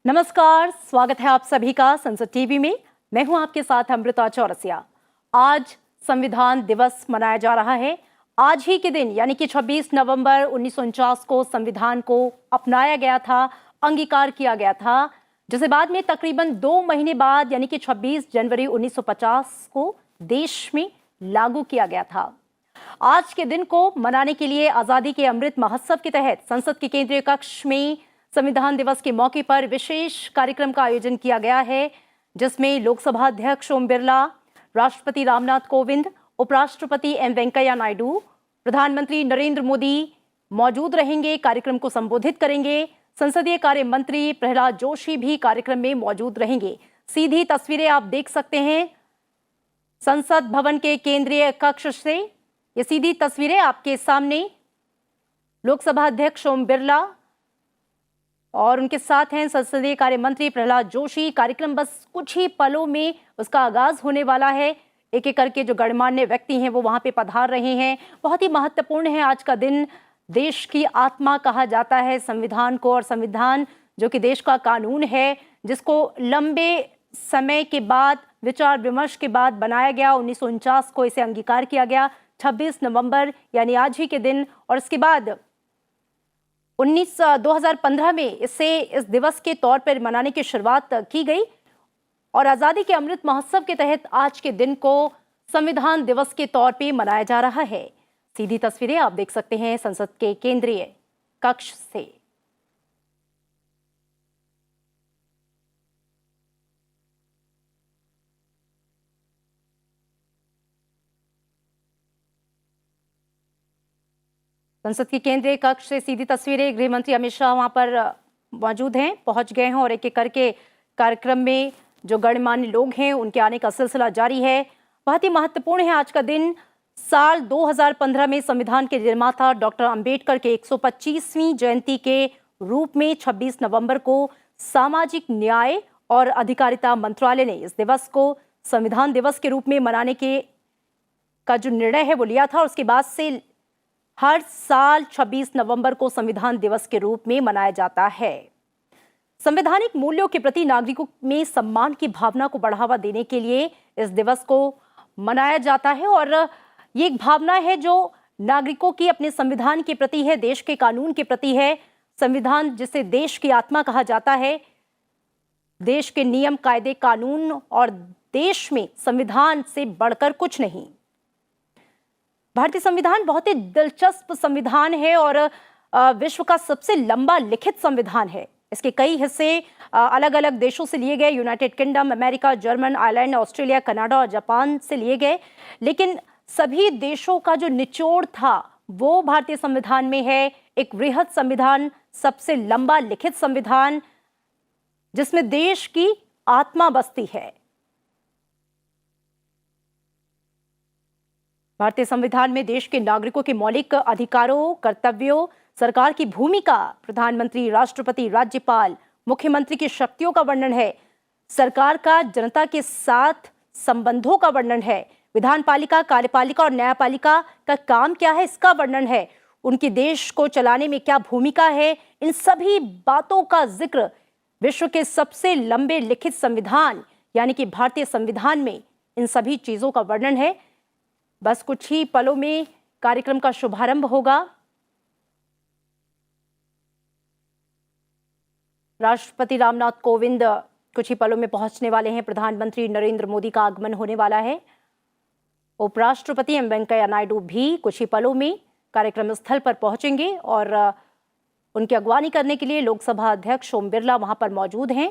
नमस्कार, स्वागत है आप सभी का संसद टीवी में। मैं हूं आपके साथ अमृता चौरसिया। आज संविधान दिवस मनाया जा रहा है। आज ही के दिन यानी कि 26 नवंबर 1949 को संविधान को अपनाया गया था, अंगीकार किया गया था, जिसे बाद में तकरीबन 2 महीने बाद यानी कि 26 जनवरी 1950 को देश में लागू किया गया था। आज के दिन को मनाने के लिए आजादी के अमृत महोत्सव के तहत संसद के केंद्रीय कक्ष में संविधान दिवस के मौके पर विशेष कार्यक्रम का आयोजन किया गया है, जिसमें लोकसभा अध्यक्ष ओम बिरला, राष्ट्रपति रामनाथ कोविंद, उपराष्ट्रपति एम वेंकैया नायडू, प्रधानमंत्री नरेंद्र मोदी मौजूद रहेंगे, कार्यक्रम को संबोधित करेंगे। संसदीय कार्य मंत्री प्रहलाद जोशी भी कार्यक्रम में मौजूद रहेंगे। सीधी तस्वीरें आप देख सकते हैं संसद भवन के केंद्रीय कक्ष से। ये सीधी तस्वीरें आपके सामने लोकसभा अध्यक्ष ओम बिरला और उनके साथ हैं संसदीय कार्य मंत्री प्रहलाद जोशी। कार्यक्रम बस कुछ ही पलों में उसका आगाज होने वाला है। एक एक करके जो गणमान्य व्यक्ति हैं वो वहां पे पधार रहे हैं। बहुत ही महत्वपूर्ण है आज का दिन। देश की आत्मा कहा जाता है संविधान को, और संविधान जो कि देश का कानून है, जिसको लंबे समय के बाद विचार विमर्श के बाद बनाया गया। 1949 को इसे अंगीकार किया गया 26 नवंबर यानी आज ही के दिन, और इसके बाद 2015 में इस दिवस के तौर पर मनाने की शुरुआत की गई, और आजादी के अमृत महोत्सव के तहत आज के दिन को संविधान दिवस के तौर पे मनाया जा रहा है। सीधी तस्वीरें आप देख सकते हैं संसद के केंद्रीय कक्ष से। संसद के केंद्रीय कक्ष से सीधी तस्वीरें। गृह मंत्री अमित शाह वहां पर मौजूद हैं, पहुंच गए हैं, और एक एक करके कार्यक्रम में जो गणमान्य लोग हैं उनके आने का सिलसिला जारी है। बहुत ही महत्वपूर्ण है आज का दिन। साल 2015 में संविधान के निर्माता डॉक्टर अंबेडकर के 125वीं जयंती के रूप में 26 नवंबर को सामाजिक न्याय और अधिकारिता मंत्रालय ने इस दिवस को संविधान दिवस के रूप में मनाने का जो निर्णय है वो लिया था, और उसके बाद से हर साल 26 नवंबर को संविधान दिवस के रूप में मनाया जाता है। संवैधानिक मूल्यों के प्रति नागरिकों में सम्मान की भावना को बढ़ावा देने के लिए इस दिवस को मनाया जाता है, और ये एक भावना है जो नागरिकों की अपने संविधान के प्रति है, देश के कानून के प्रति है। संविधान जिसे देश की आत्मा कहा जाता है, देश के नियम कायदे कानून, और देश में संविधान से बढ़कर कुछ नहीं। भारतीय संविधान बहुत ही दिलचस्प संविधान है और विश्व का सबसे लंबा लिखित संविधान है। इसके कई हिस्से अलग अलग देशों से लिए गए, United kingdom, America, German, Ireland, Australia, Canada और जापान से लिए गए, लेकिन सभी देशों का जो निचोड़ था वो भारतीय संविधान में है। एक वृहद संविधान, सबसे लंबा लिखित संविधान, जिसमें देश की आत्मा बसती है। भारतीय संविधान में देश के नागरिकों के मौलिक अधिकारों, कर्तव्यों, सरकार की भूमिका, प्रधानमंत्री, राष्ट्रपति, राज्यपाल, मुख्यमंत्री की शक्तियों का वर्णन है। सरकार का जनता के साथ संबंधों का वर्णन है। विधानपालिका, कार्यपालिका और न्यायपालिका का काम क्या है, इसका वर्णन है। उनकी देश को चलाने में क्या भूमिका है, इन सभी बातों का जिक्र विश्व के सबसे लंबे लिखित संविधान यानी कि भारतीय संविधान में इन सभी चीजों का वर्णन है। बस कुछ ही पलों में कार्यक्रम का शुभारंभ होगा। राष्ट्रपति रामनाथ कोविंद कुछ ही पलों में पहुंचने वाले हैं। प्रधानमंत्री नरेंद्र मोदी का आगमन होने वाला है। उपराष्ट्रपति एम वेंकैया नायडू भी कुछ ही पलों में कार्यक्रम स्थल पर पहुंचेंगे, और उनकी अगवानी करने के लिए लोकसभा अध्यक्ष ओम बिरला वहां पर मौजूद हैं।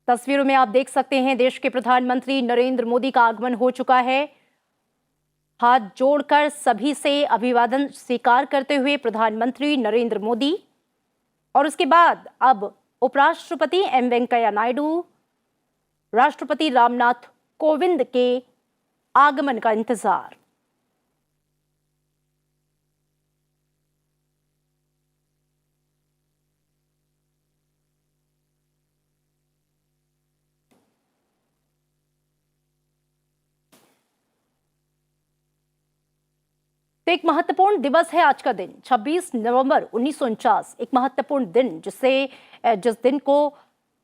तस्वीरों में आप देख सकते हैं देश के प्रधानमंत्री नरेंद्र मोदी का आगमन हो चुका है। हाथ जोड़कर सभी से अभिवादन स्वीकार करते हुए प्रधानमंत्री नरेंद्र मोदी, और उसके बाद अब उपराष्ट्रपति एम वेंकैया नायडू, राष्ट्रपति रामनाथ कोविंद के आगमन का इंतजार। तो एक महत्वपूर्ण दिवस है आज का दिन, 26 नवंबर 1949। एक महत्वपूर्ण दिन जिस दिन को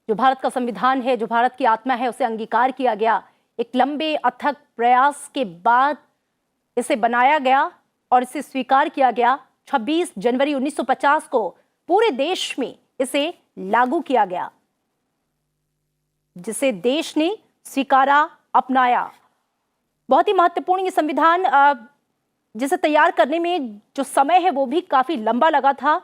जो भारत का संविधान है, जो भारत की आत्मा है, उसे अंगीकार किया गया। एक लंबे अथक प्रयास के बाद इसे बनाया गया और इसे स्वीकार किया गया। 26 जनवरी 1950 को पूरे देश में इसे लागू किया गया, जिसे देश ने स्वीकारा, अपनाया। बहुत ही महत्वपूर्ण ये संविधान, जिसे तैयार करने में जो समय है वो भी काफी लंबा लगा था।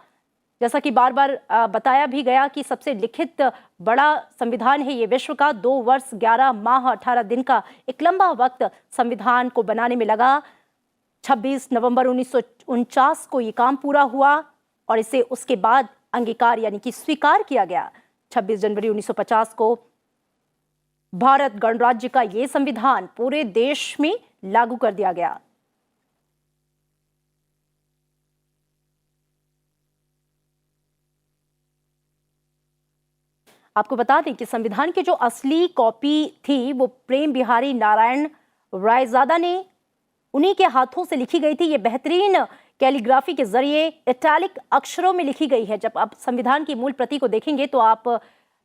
जैसा कि बार बार बताया भी गया कि सबसे लिखित बड़ा संविधान है ये विश्व का। 2 वर्ष 11 माह 18 दिन का एक लंबा वक्त संविधान को बनाने में लगा। 26 नवंबर 1949 को ये काम पूरा हुआ और इसे उसके बाद अंगीकार यानी कि स्वीकार किया गया। 26 जनवरी 1950 को भारत गणराज्य का ये संविधान पूरे देश में लागू कर दिया गया। आपको बता दें कि संविधान की जो असली कॉपी थी वो प्रेम बिहारी नारायण रायजादा ने उन्हीं के हाथों से लिखी गई थी। ये बेहतरीन कैलीग्राफी के जरिए इटैलिक अक्षरों में लिखी गई है। जब आप संविधान की मूल प्रति को देखेंगे तो आप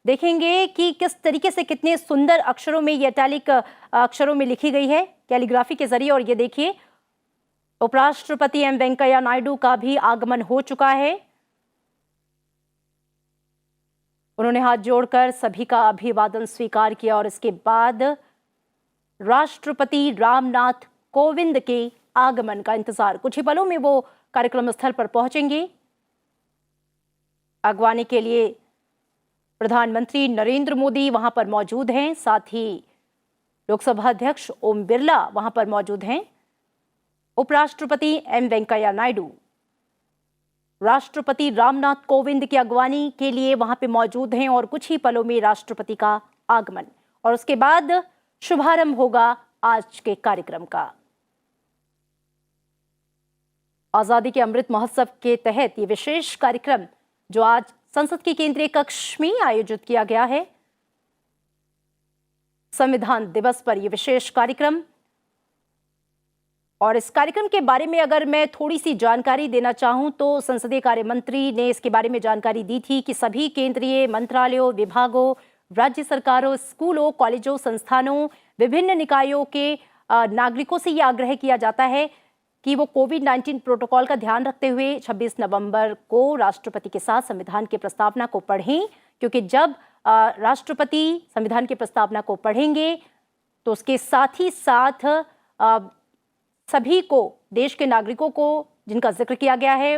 देखेंगे कि किस तरीके से कितने सुंदर अक्षरों में ये इटैलिक अक्षरों में लिखी गई है कैलीग्राफी के जरिए। और ये देखिए, उपराष्ट्रपति एम वेंकैया नायडू का भी आगमन हो चुका है। उन्होंने हाथ जोड़कर सभी का अभिवादन स्वीकार किया और इसके बाद राष्ट्रपति रामनाथ कोविंद के आगमन का इंतजार। कुछ ही पलों में वो कार्यक्रम स्थल पर पहुंचेंगे। अगवानी के लिए प्रधानमंत्री नरेंद्र मोदी वहां पर मौजूद हैं, साथ ही लोकसभा अध्यक्ष ओम बिरला वहां पर मौजूद हैं। उपराष्ट्रपति एम वेंकैया नायडू राष्ट्रपति रामनाथ कोविंद की अगवानी के लिए वहां पे मौजूद हैं और कुछ ही पलों में राष्ट्रपति का आगमन और उसके बाद शुभारंभ होगा आज के कार्यक्रम का। आजादी के अमृत महोत्सव के तहत ये विशेष कार्यक्रम जो आज संसद के केंद्रीय कक्ष में आयोजित किया गया है, संविधान दिवस पर यह विशेष कार्यक्रम। और इस कार्यक्रम के बारे में अगर मैं थोड़ी सी जानकारी देना चाहूं तो संसदीय कार्य मंत्री ने इसके बारे में जानकारी दी थी कि सभी केंद्रीय मंत्रालयों, विभागों, राज्य सरकारों, स्कूलों, कॉलेजों, संस्थानों, विभिन्न निकायों के नागरिकों से यह आग्रह किया जाता है कि वो कोविड-19 प्रोटोकॉल का ध्यान रखते हुए 26 नवंबर को राष्ट्रपति के साथ संविधान की प्रस्तावना को पढ़ें, क्योंकि जब राष्ट्रपति संविधान की प्रस्तावना को पढ़ेंगे तो उसके साथ ही साथ सभी को, देश के नागरिकों को जिनका जिक्र किया गया है,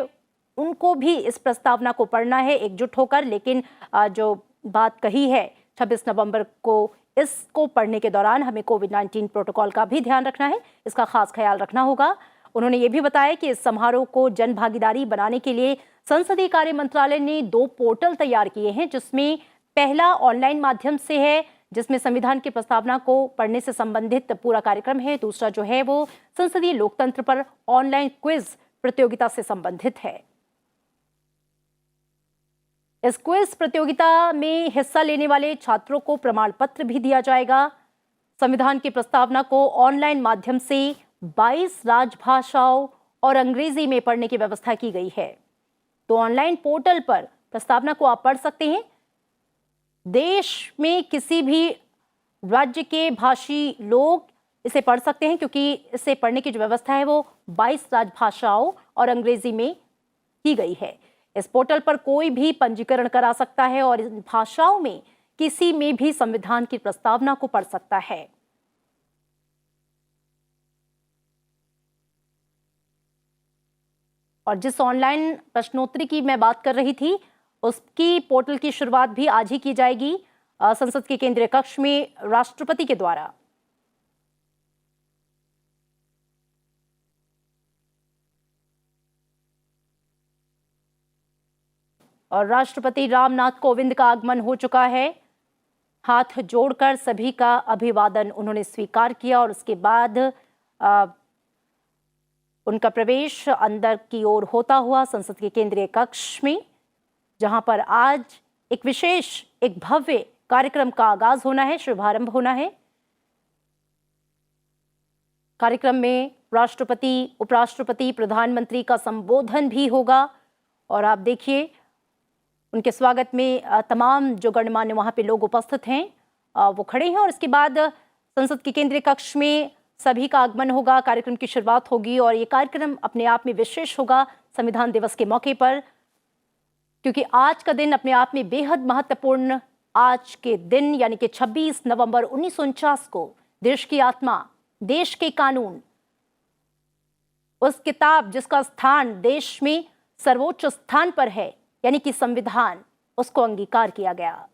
उनको भी इस प्रस्तावना को पढ़ना है एकजुट होकर। लेकिन जो बात कही है 26 नवंबर को, इसको पढ़ने के दौरान हमें कोविड-19 प्रोटोकॉल का भी ध्यान रखना है, इसका खास ख्याल रखना होगा। उन्होंने ये भी बताया कि इस समारोह को जन भागीदारी बनाने के लिए संसदीय कार्य मंत्रालय ने 2 पोर्टल तैयार किए हैं, जिसमें पहला ऑनलाइन माध्यम से है, जिसमें संविधान की प्रस्तावना को पढ़ने से संबंधित पूरा कार्यक्रम है। दूसरा जो है वो संसदीय लोकतंत्र पर ऑनलाइन क्विज प्रतियोगिता से संबंधित है। इस क्विज प्रतियोगिता में हिस्सा लेने वाले छात्रों को प्रमाण पत्र भी दिया जाएगा। संविधान की प्रस्तावना को ऑनलाइन माध्यम से 22 राजभाषाओं और अंग्रेजी में पढ़ने की व्यवस्था की गई है। तो ऑनलाइन पोर्टल पर प्रस्तावना को आप पढ़ सकते हैं। देश में किसी भी राज्य के भाषी लोग इसे पढ़ सकते हैं, क्योंकि इसे पढ़ने की जो व्यवस्था है वो 22 राजभाषाओं और अंग्रेजी में की गई है। इस पोर्टल पर कोई भी पंजीकरण करा सकता है और इन भाषाओं में किसी में भी संविधान की प्रस्तावना को पढ़ सकता है। और जिस ऑनलाइन प्रश्नोत्तरी की मैं बात कर रही थी, उसकी पोर्टल की शुरुआत भी आज ही की जाएगी संसद के केंद्रीय कक्ष में राष्ट्रपति के द्वारा। और राष्ट्रपति रामनाथ कोविंद का आगमन हो चुका है। हाथ जोड़कर सभी का अभिवादन उन्होंने स्वीकार किया और उसके बाद उनका प्रवेश अंदर की ओर होता हुआ संसद के केंद्रीय कक्ष में, जहां पर आज एक विशेष, एक भव्य कार्यक्रम का आगाज होना है, शुभारंभ होना है। कार्यक्रम में राष्ट्रपति, उपराष्ट्रपति, प्रधानमंत्री का संबोधन भी होगा। और आप देखिए उनके स्वागत में तमाम जो गणमान्य वहाँ पे लोग उपस्थित हैं वो खड़े हैं। और इसके बाद संसद के केंद्रीय कक्ष में सभी का आगमन होगा, कार्यक्रम की शुरुआत होगी। और ये कार्यक्रम अपने आप में विशेष होगा संविधान दिवस के मौके पर, क्योंकि आज का दिन अपने आप में बेहद महत्वपूर्ण। आज के दिन यानी कि 26 नवंबर 1949 को देश की आत्मा, देश के कानून, उस किताब जिसका स्थान देश में सर्वोच्च स्थान पर है यानी कि संविधान, उसको अंगीकार किया गया।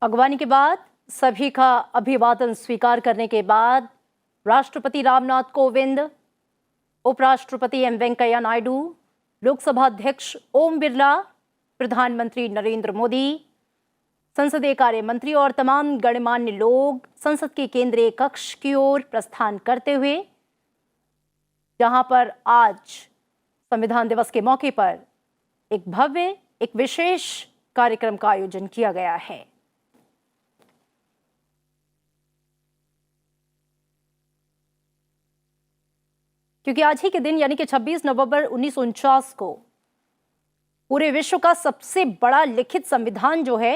अगवानी के बाद सभी का अभिवादन स्वीकार करने के बाद राष्ट्रपति रामनाथ कोविंद, उपराष्ट्रपति एम वेंकैया नायडू, लोकसभा अध्यक्ष ओम बिरला, प्रधानमंत्री नरेंद्र मोदी, संसदीय कार्य मंत्री और तमाम गणमान्य लोग संसद के केंद्रीय कक्ष की ओर प्रस्थान करते हुए, जहां पर आज संविधान दिवस के मौके पर एक भव्य, एक विशेष कार्यक्रम का आयोजन किया गया है। क्योंकि आज ही के दिन यानी कि 26 नवंबर 1949 को पूरे विश्व का सबसे बड़ा लिखित संविधान जो है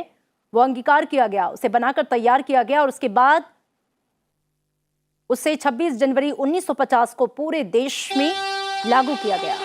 वो अंगीकार किया गया, उसे बनाकर तैयार किया गया। और उसके बाद उसे 26 जनवरी 1950 को पूरे देश में लागू किया गया।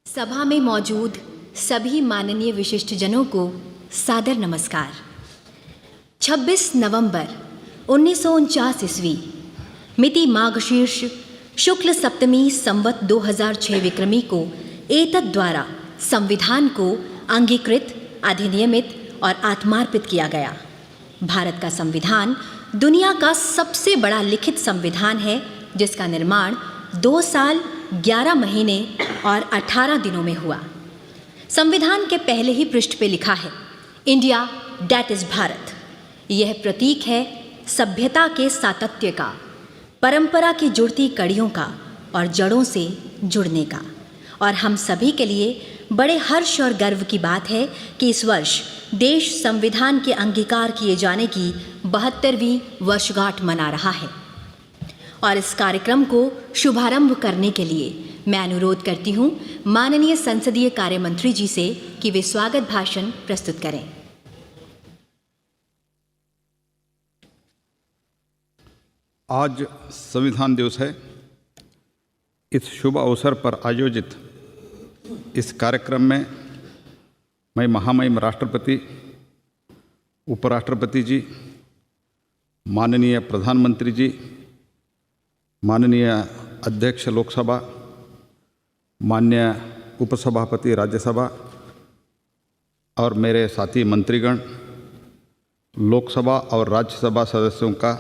सभा में मौजूद सभी माननीय विशिष्टजनों को सादर नमस्कार। 26 नवंबर 1949 ईस्वी मिति माघशीर्ष शुक्ल सप्तमी संवत 2006 विक्रमी को एतद् द्वारा संविधान को अंगीकृत, अधिनियमित और आत्मार्पित किया गया। भारत का संविधान दुनिया का सबसे बड़ा लिखित संविधान है, जिसका निर्माण 2 साल 11 महीने और 18 दिनों में हुआ। संविधान के पहले ही पृष्ठ पे लिखा है, इंडिया दैट इज भारत। यह प्रतीक है सभ्यता के सातत्य का, परंपरा की जुड़ती कड़ियों का और जड़ों से जुड़ने का। और हम सभी के लिए बड़े हर्ष और गर्व की बात है कि इस वर्ष देश संविधान के अंगीकार किए जाने की 72वीं वर्षगांठ मना रहा है। और इस कार्यक्रम को शुभारंभ करने के लिए मैं अनुरोध करती हूँ माननीय संसदीय कार्य मंत्री जी से कि वे स्वागत भाषण प्रस्तुत करें। आज संविधान दिवस है। इस शुभ अवसर पर आयोजित इस कार्यक्रम में मैं महामहिम राष्ट्रपति, उपराष्ट्रपति जी, माननीय प्रधानमंत्री जी, माननीय अध्यक्ष लोकसभा, माननीय उपसभापति राज्यसभा और मेरे साथी मंत्रीगण, लोकसभा और राज्यसभा सदस्यों का,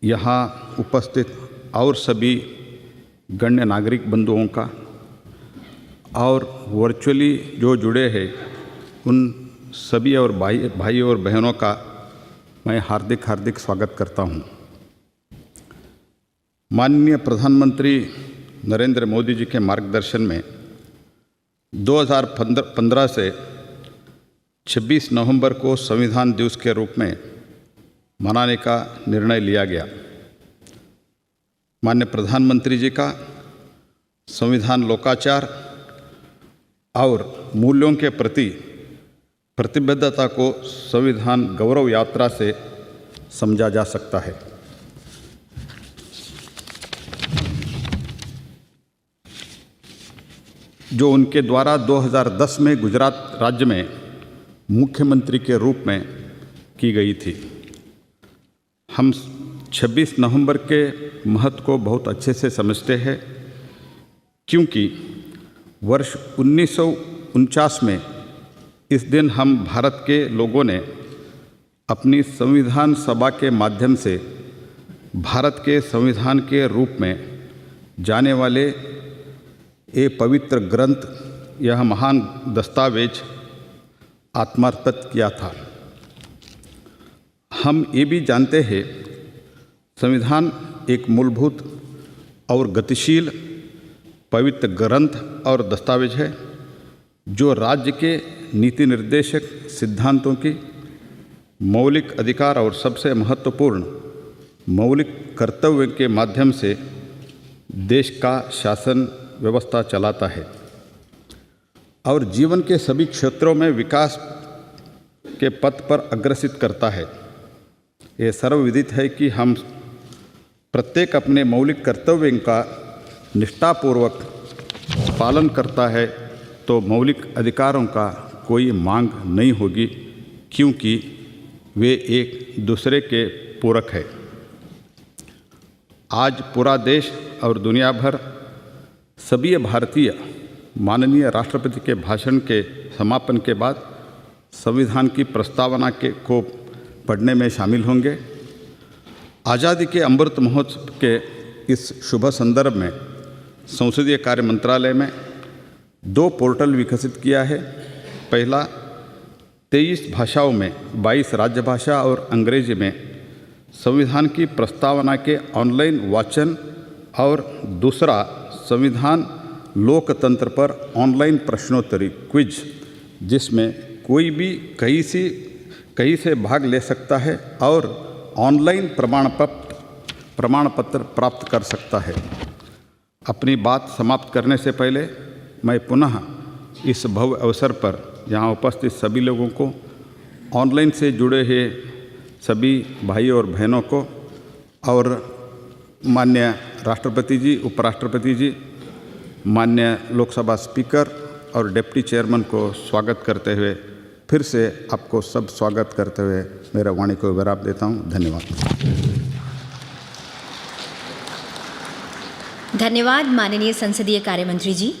यहाँ उपस्थित और सभी गण्य नागरिक बंधुओं का और वर्चुअली जो जुड़े हैं उन सभी और भाई और बहनों का मैं हार्दिक स्वागत करता हूँ। माननीय प्रधानमंत्री नरेंद्र मोदी जी के मार्गदर्शन में 2015 से 26 नवंबर को संविधान दिवस के रूप में मनाने का निर्णय लिया गया। माननीय प्रधानमंत्री जी का संविधान लोकाचार और मूल्यों के प्रति प्रतिबद्धता को संविधान गौरव यात्रा से समझा जा सकता है। जो उनके द्वारा 2010 में गुजरात राज्य में मुख्यमंत्री के रूप में की गई थी। हम 26 नवंबर के महत्व को बहुत अच्छे से समझते हैं, क्योंकि वर्ष 1949 में इस दिन हम भारत के लोगों ने अपनी संविधान सभा के माध्यम से भारत के संविधान के रूप में जाने वाले ये पवित्र ग्रंथ, यह महान दस्तावेज आत्मार्पित किया था। हम ये भी जानते हैं संविधान एक मूलभूत और गतिशील पवित्र ग्रंथ और दस्तावेज है जो राज्य के नीति निर्देशक सिद्धांतों की मौलिक अधिकार और सबसे महत्वपूर्ण मौलिक कर्तव्य के माध्यम से देश का शासन व्यवस्था चलाता है और जीवन के सभी क्षेत्रों में विकास के पथ पर अग्रसित करता है। ये सर्वविदित है कि हम प्रत्येक अपने मौलिक कर्तव्यों का निष्ठापूर्वक पालन करता है तो मौलिक अधिकारों का कोई मांग नहीं होगी, क्योंकि वे एक दूसरे के पूरक है। आज पूरा देश और दुनिया भर सभी भारतीय माननीय राष्ट्रपति के भाषण के समापन के बाद संविधान की प्रस्तावना को पढ़ने में शामिल होंगे। आज़ादी के अमृत महोत्सव के इस शुभ संदर्भ में संसदीय कार्य मंत्रालय में 2 पोर्टल विकसित किया है। पहला 23 भाषाओं में 22 राज्यभाषा और अंग्रेजी में संविधान की प्रस्तावना के ऑनलाइन वाचन और दूसरा संविधान लोकतंत्र पर ऑनलाइन प्रश्नोत्तरी क्विज, जिसमें कोई भी कहीं से भाग ले सकता है और ऑनलाइन प्रमाण पत्र प्राप्त कर सकता है। अपनी बात समाप्त करने से पहले मैं पुनः इस भव्य अवसर पर यहाँ उपस्थित सभी लोगों को, ऑनलाइन से जुड़े हुए सभी भाई और बहनों को और माननीय राष्ट्रपति जी, उपराष्ट्रपति जी, माननीय लोकसभा स्पीकर और डिप्टी चेयरमैन को स्वागत करते हुए फिर से आपको सब स्वागत करते हुए मेरा वाणी को विराम देता हूँ। धन्यवाद। धन्यवाद माननीय संसदीय कार्य मंत्री जी।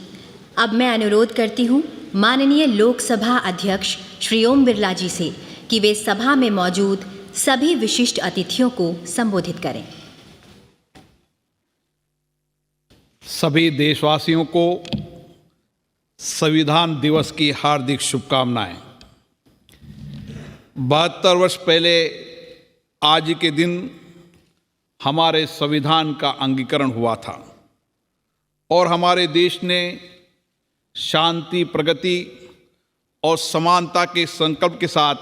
अब मैं अनुरोध करती हूँ माननीय लोकसभा अध्यक्ष श्री ओम बिरला जी से कि वे सभा में मौजूद सभी विशिष्ट अतिथियों को संबोधित करें। सभी देशवासियों को संविधान दिवस की हार्दिक शुभकामनाएं। 72 वर्ष पहले आज के दिन हमारे संविधान का अंगीकरण हुआ था और हमारे देश ने शांति, प्रगति और समानता के संकल्प के साथ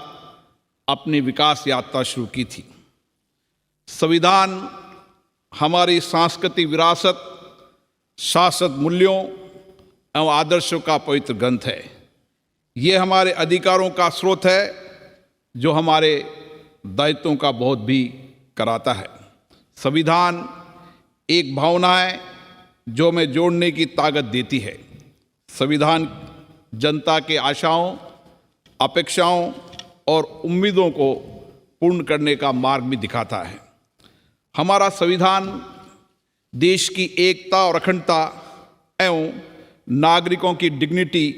अपनी विकास यात्रा शुरू की थी। संविधान हमारी सांस्कृतिक विरासत, शाश्वत मूल्यों एवं आदर्शों का पवित्र ग्रंथ है। ये हमारे अधिकारों का स्रोत है जो हमारे दायित्वों का बोध भी कराता है। संविधान एक भावना है जो हमें जोड़ने की ताकत देती है। संविधान जनता के आशाओं, अपेक्षाओं और उम्मीदों को पूर्ण करने का मार्ग भी दिखाता है। हमारा संविधान देश की एकता और अखंडता एवं नागरिकों की डिग्निटी,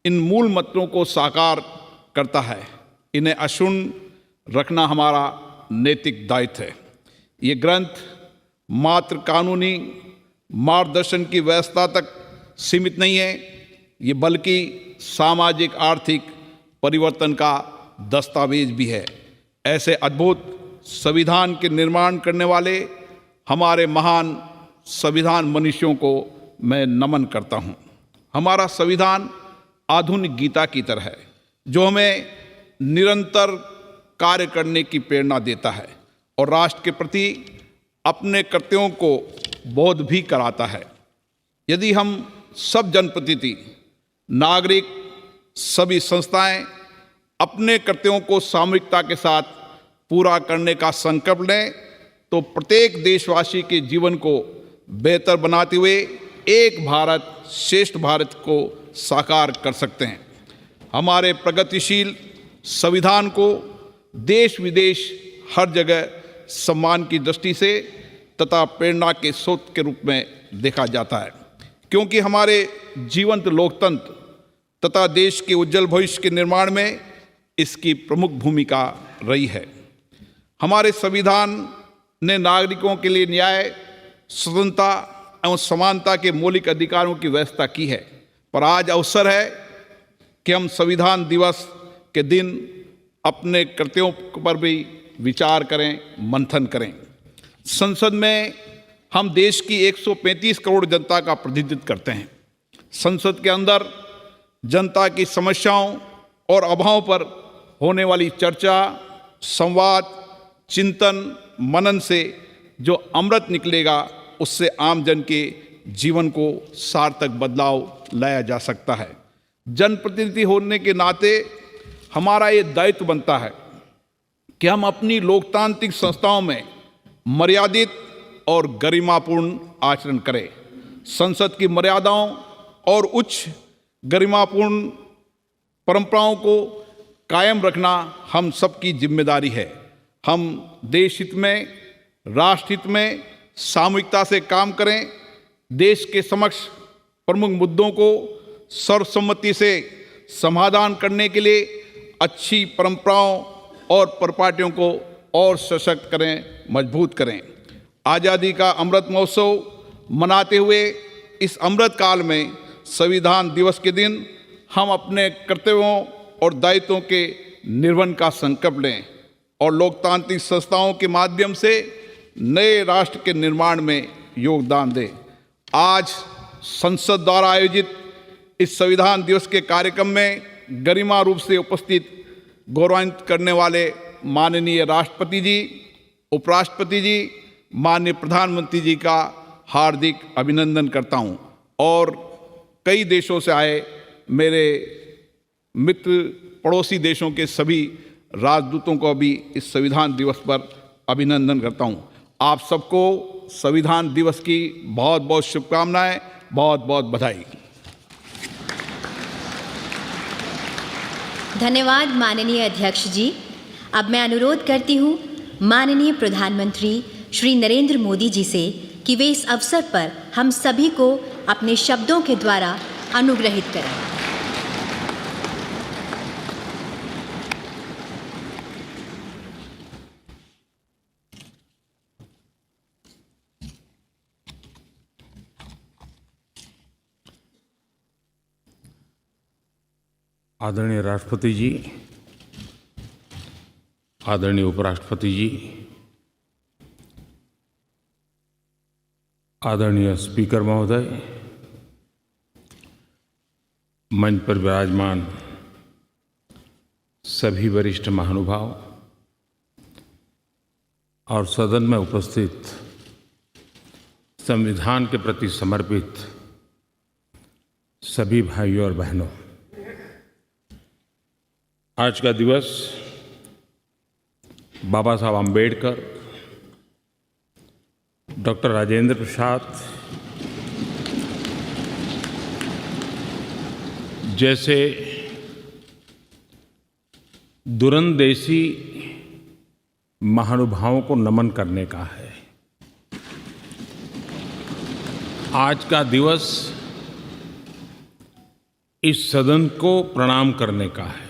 इन मूल मंत्रों को साकार करता है। इन्हें अक्षुण्ण रखना हमारा नैतिक दायित्व है। ये ग्रंथ मात्र कानूनी मार्गदर्शन की व्यवस्था तक सीमित नहीं है, ये बल्कि सामाजिक आर्थिक परिवर्तन का दस्तावेज भी है। ऐसे अद्भुत संविधान के निर्माण करने वाले हमारे महान संविधान मनुष्यों को मैं नमन करता हूँ। हमारा संविधान आधुनिक गीता की तरह है जो हमें निरंतर कार्य करने की प्रेरणा देता है और राष्ट्र के प्रति अपने कर्तव्यों को बोध भी कराता है। यदि हम सब जनप्रतिनिधि, नागरिक, सभी संस्थाएं अपने कर्तव्यों को सामूहिकता के साथ पूरा करने का संकल्प लें तो प्रत्येक देशवासी के जीवन को बेहतर बनाते हुए एक भारत श्रेष्ठ भारत को साकार कर सकते हैं। हमारे प्रगतिशील संविधान को देश विदेश हर जगह सम्मान की दृष्टि से तथा प्रेरणा के स्रोत के रूप में देखा जाता है, क्योंकि हमारे जीवंत लोकतंत्र तथा देश के उज्जवल भविष्य के निर्माण में इसकी प्रमुख भूमिका रही है। हमारे संविधान ने नागरिकों के लिए न्याय, स्वतंत्रता एवं समानता के मौलिक अधिकारों की व्यवस्था की है। पर आज अवसर है कि हम संविधान दिवस के दिन अपने कर्तव्यों पर भी विचार करें, मंथन करें। संसद में हम देश की 135 करोड़ जनता का प्रतिनिधित्व करते हैं। संसद के अंदर जनता की समस्याओं और अभावों पर होने वाली चर्चा, संवाद, चिंतन, मनन से जो अमृत निकलेगा उससे आम जन के जीवन को सार्थक बदलाव लाया जा सकता है। जनप्रतिनिधि होने के नाते हमारा ये दायित्व बनता है कि हम अपनी लोकतांत्रिक संस्थाओं में मर्यादित और गरिमापूर्ण आचरण करें। संसद की मर्यादाओं और उच्च गरिमापूर्ण परंपराओं को कायम रखना हम सबकी जिम्मेदारी है। हम देश हित में, राष्ट्र हित में सामूहिकता से काम करें। देश के समक्ष प्रमुख मुद्दों को सर्वसम्मति से समाधान करने के लिए अच्छी परंपराओं और परिपाटियों को और सशक्त करें, मजबूत करें। आज़ादी का अमृत महोत्सव मनाते हुए इस अमृत काल में संविधान दिवस के दिन हम अपने कर्तव्यों और दायित्वों के निर्वहन का संकल्प लें और लोकतांत्रिक संस्थाओं के माध्यम से नए राष्ट्र के निर्माण में योगदान दें। आज संसद द्वारा आयोजित इस संविधान दिवस के कार्यक्रम में गरिमा रूप से उपस्थित गौरवान्वित करने वाले माननीय राष्ट्रपति जी, उपराष्ट्रपति जी, माननीय प्रधानमंत्री जी का हार्दिक अभिनंदन करता हूं और कई देशों से आए मेरे मित्र, पड़ोसी देशों के सभी राजदूतों को भी इस संविधान दिवस पर अभिनंदन करता हूं। आप सबको संविधान दिवस की बहुत बहुत शुभकामनाएं, बहुत बहुत बधाई। धन्यवाद माननीय अध्यक्ष जी। अब मैं अनुरोध करती हूँ माननीय प्रधानमंत्री श्री नरेंद्र मोदी जी से कि वे इस अवसर पर हम सभी को अपने शब्दों के द्वारा अनुग्रहित करें। आदरणीय राष्ट्रपति जी, आदरणीय उपराष्ट्रपति जी, आदरणीय स्पीकर महोदय, मंच पर विराजमान सभी वरिष्ठ महानुभाव और सदन में उपस्थित संविधान के प्रति समर्पित सभी भाइयों और बहनों, आज का दिवस बाबा साहब आम्बेडकर, डॉक्टर राजेंद्र प्रसाद जैसे दूरंदेशी महानुभावों को नमन करने का है। आज का दिवस इस सदन को प्रणाम करने का है,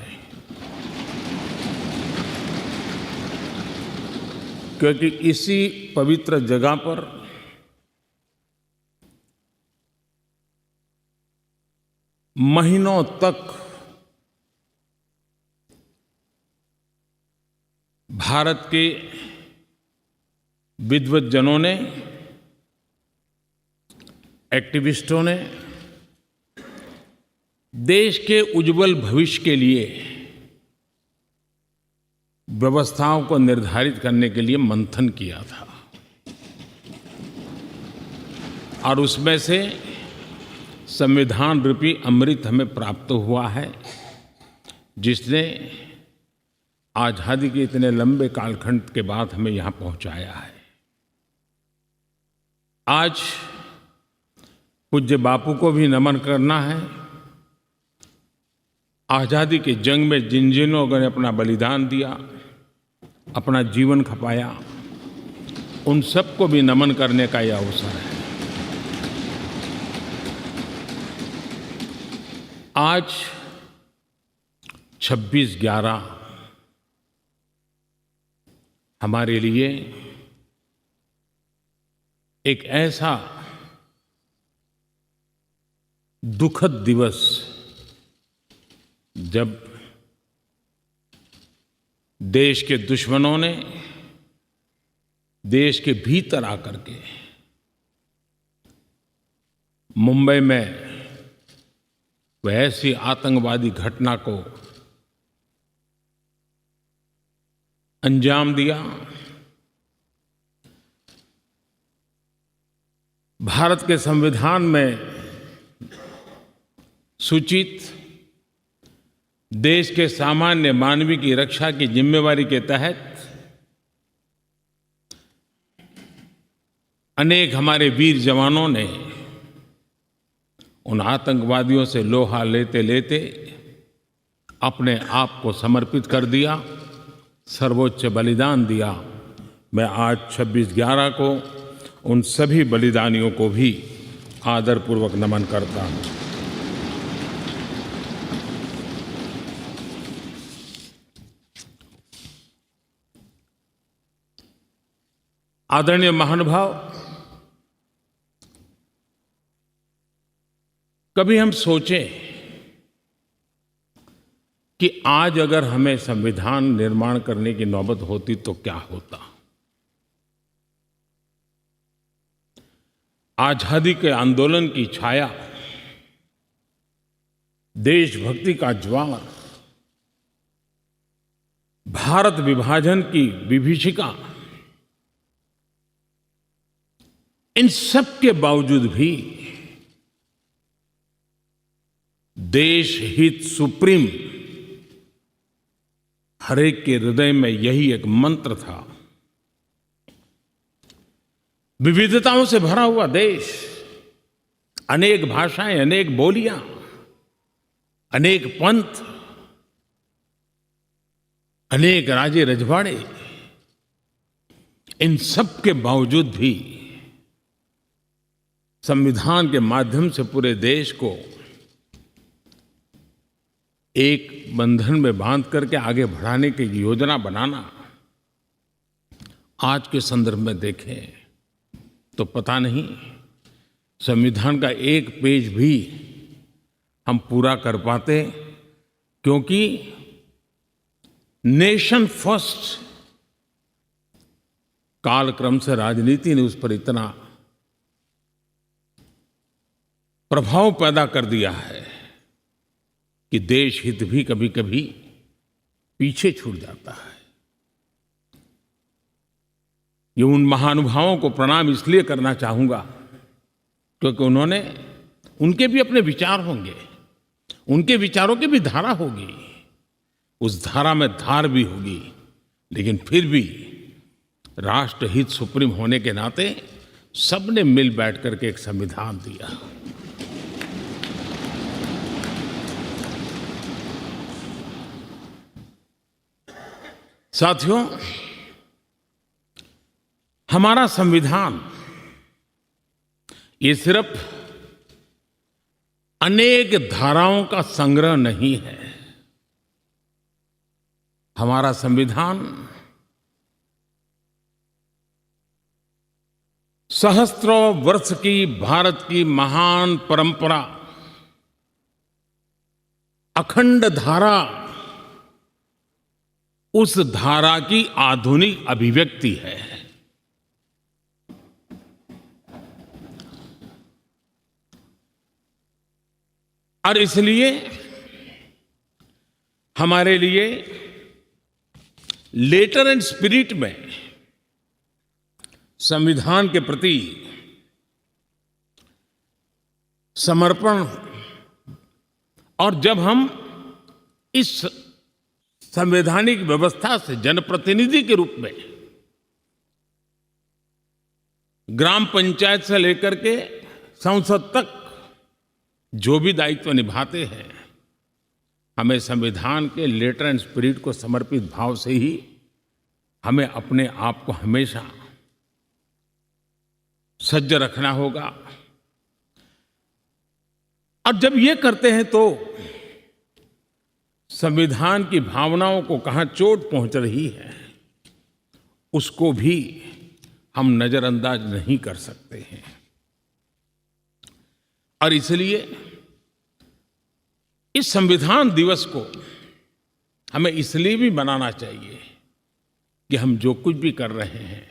क्योंकि इसी पवित्र जगह पर महीनों तक भारत के विद्वज्जनों ने, एक्टिविस्टों ने देश के उज्जवल भविष्य के लिए व्यवस्थाओं को निर्धारित करने के लिए मंथन किया था और उसमें से संविधान रूपी अमृत हमें प्राप्त हुआ है, जिसने आज़ादी के इतने लंबे कालखंड के बाद हमें यहाँ पहुँचाया है। आज पूज्य बापू को भी नमन करना है। आज़ादी की जंग में जिन जिन लोगों ने अपना बलिदान दिया, अपना जीवन खपाया, उन सबको भी नमन करने का यह अवसर है। आज 26/11 हमारे लिए एक ऐसा दुखद दिवस, जब देश के दुश्मनों ने देश के भीतर आकर के मुंबई में वह ऐसी आतंकवादी घटना को अंजाम दिया। भारत के संविधान में सूचित देश के सामान्य मानवी की रक्षा की जिम्मेवारी के तहत अनेक हमारे वीर जवानों ने उन आतंकवादियों से लोहा लेते लेते अपने आप को समर्पित कर दिया, सर्वोच्च बलिदान दिया। मैं आज 26/11 को उन सभी बलिदानियों को भी आदरपूर्वक नमन करता हूँ। आदरणीय महानुभाव, कभी हम सोचें कि आज अगर हमें संविधान निर्माण करने की नौबत होती तो क्या होता। आजादी के आंदोलन की छाया, देशभक्ति का ज्वार, भारत विभाजन की विभीषिका, इन सब के बावजूद भी देश हित सुप्रीम हर एक के हृदय में यही एक मंत्र था। विविधताओं से भरा हुआ देश, अनेक भाषाएं, अनेक बोलियां, अनेक पंथ, अनेक राजे रजवाड़े, इन सब के बावजूद भी संविधान के माध्यम से पूरे देश को एक बंधन में बांध करके आगे बढ़ाने की योजना बनाना, आज के संदर्भ में देखें तो पता नहीं संविधान का एक पेज भी हम पूरा कर पाते, क्योंकि नेशन फर्स्ट कालक्रम से राजनीति ने उस पर इतना प्रभाव पैदा कर दिया है कि देश हित भी कभी कभी पीछे छूट जाता है। ये उन महानुभावों को प्रणाम इसलिए करना चाहूंगा क्योंकि उनके भी अपने विचार होंगे, उनके विचारों की भी धारा होगी, उस धारा में धार भी होगी, लेकिन फिर भी राष्ट्रहित सुप्रीम होने के नाते सबने मिल बैठ करके एक संविधान दिया। साथियों, हमारा संविधान ये सिर्फ अनेक धाराओं का संग्रह नहीं है। हमारा संविधान सहस्त्रों वर्ष की भारत की महान परंपरा, अखंड धारा, उस धारा की आधुनिक अभिव्यक्ति है। और इसलिए हमारे लिए लेटर एंड स्पिरिट में संविधान के प्रति समर्पण, और जब हम इस संवैधानिक व्यवस्था से जनप्रतिनिधि के रूप में ग्राम पंचायत से लेकर के संसद तक जो भी दायित्व निभाते हैं, हमें संविधान के लेटर एंड स्पिरिट को समर्पित भाव से ही हमें अपने आप को हमेशा सज्ज रखना होगा। और जब ये करते हैं तो संविधान की भावनाओं को कहां चोट पहुंच रही है उसको भी हम नजरअंदाज नहीं कर सकते हैं। और इसलिए इस संविधान दिवस को हमें इसलिए भी मनाना चाहिए कि हम जो कुछ भी कर रहे हैं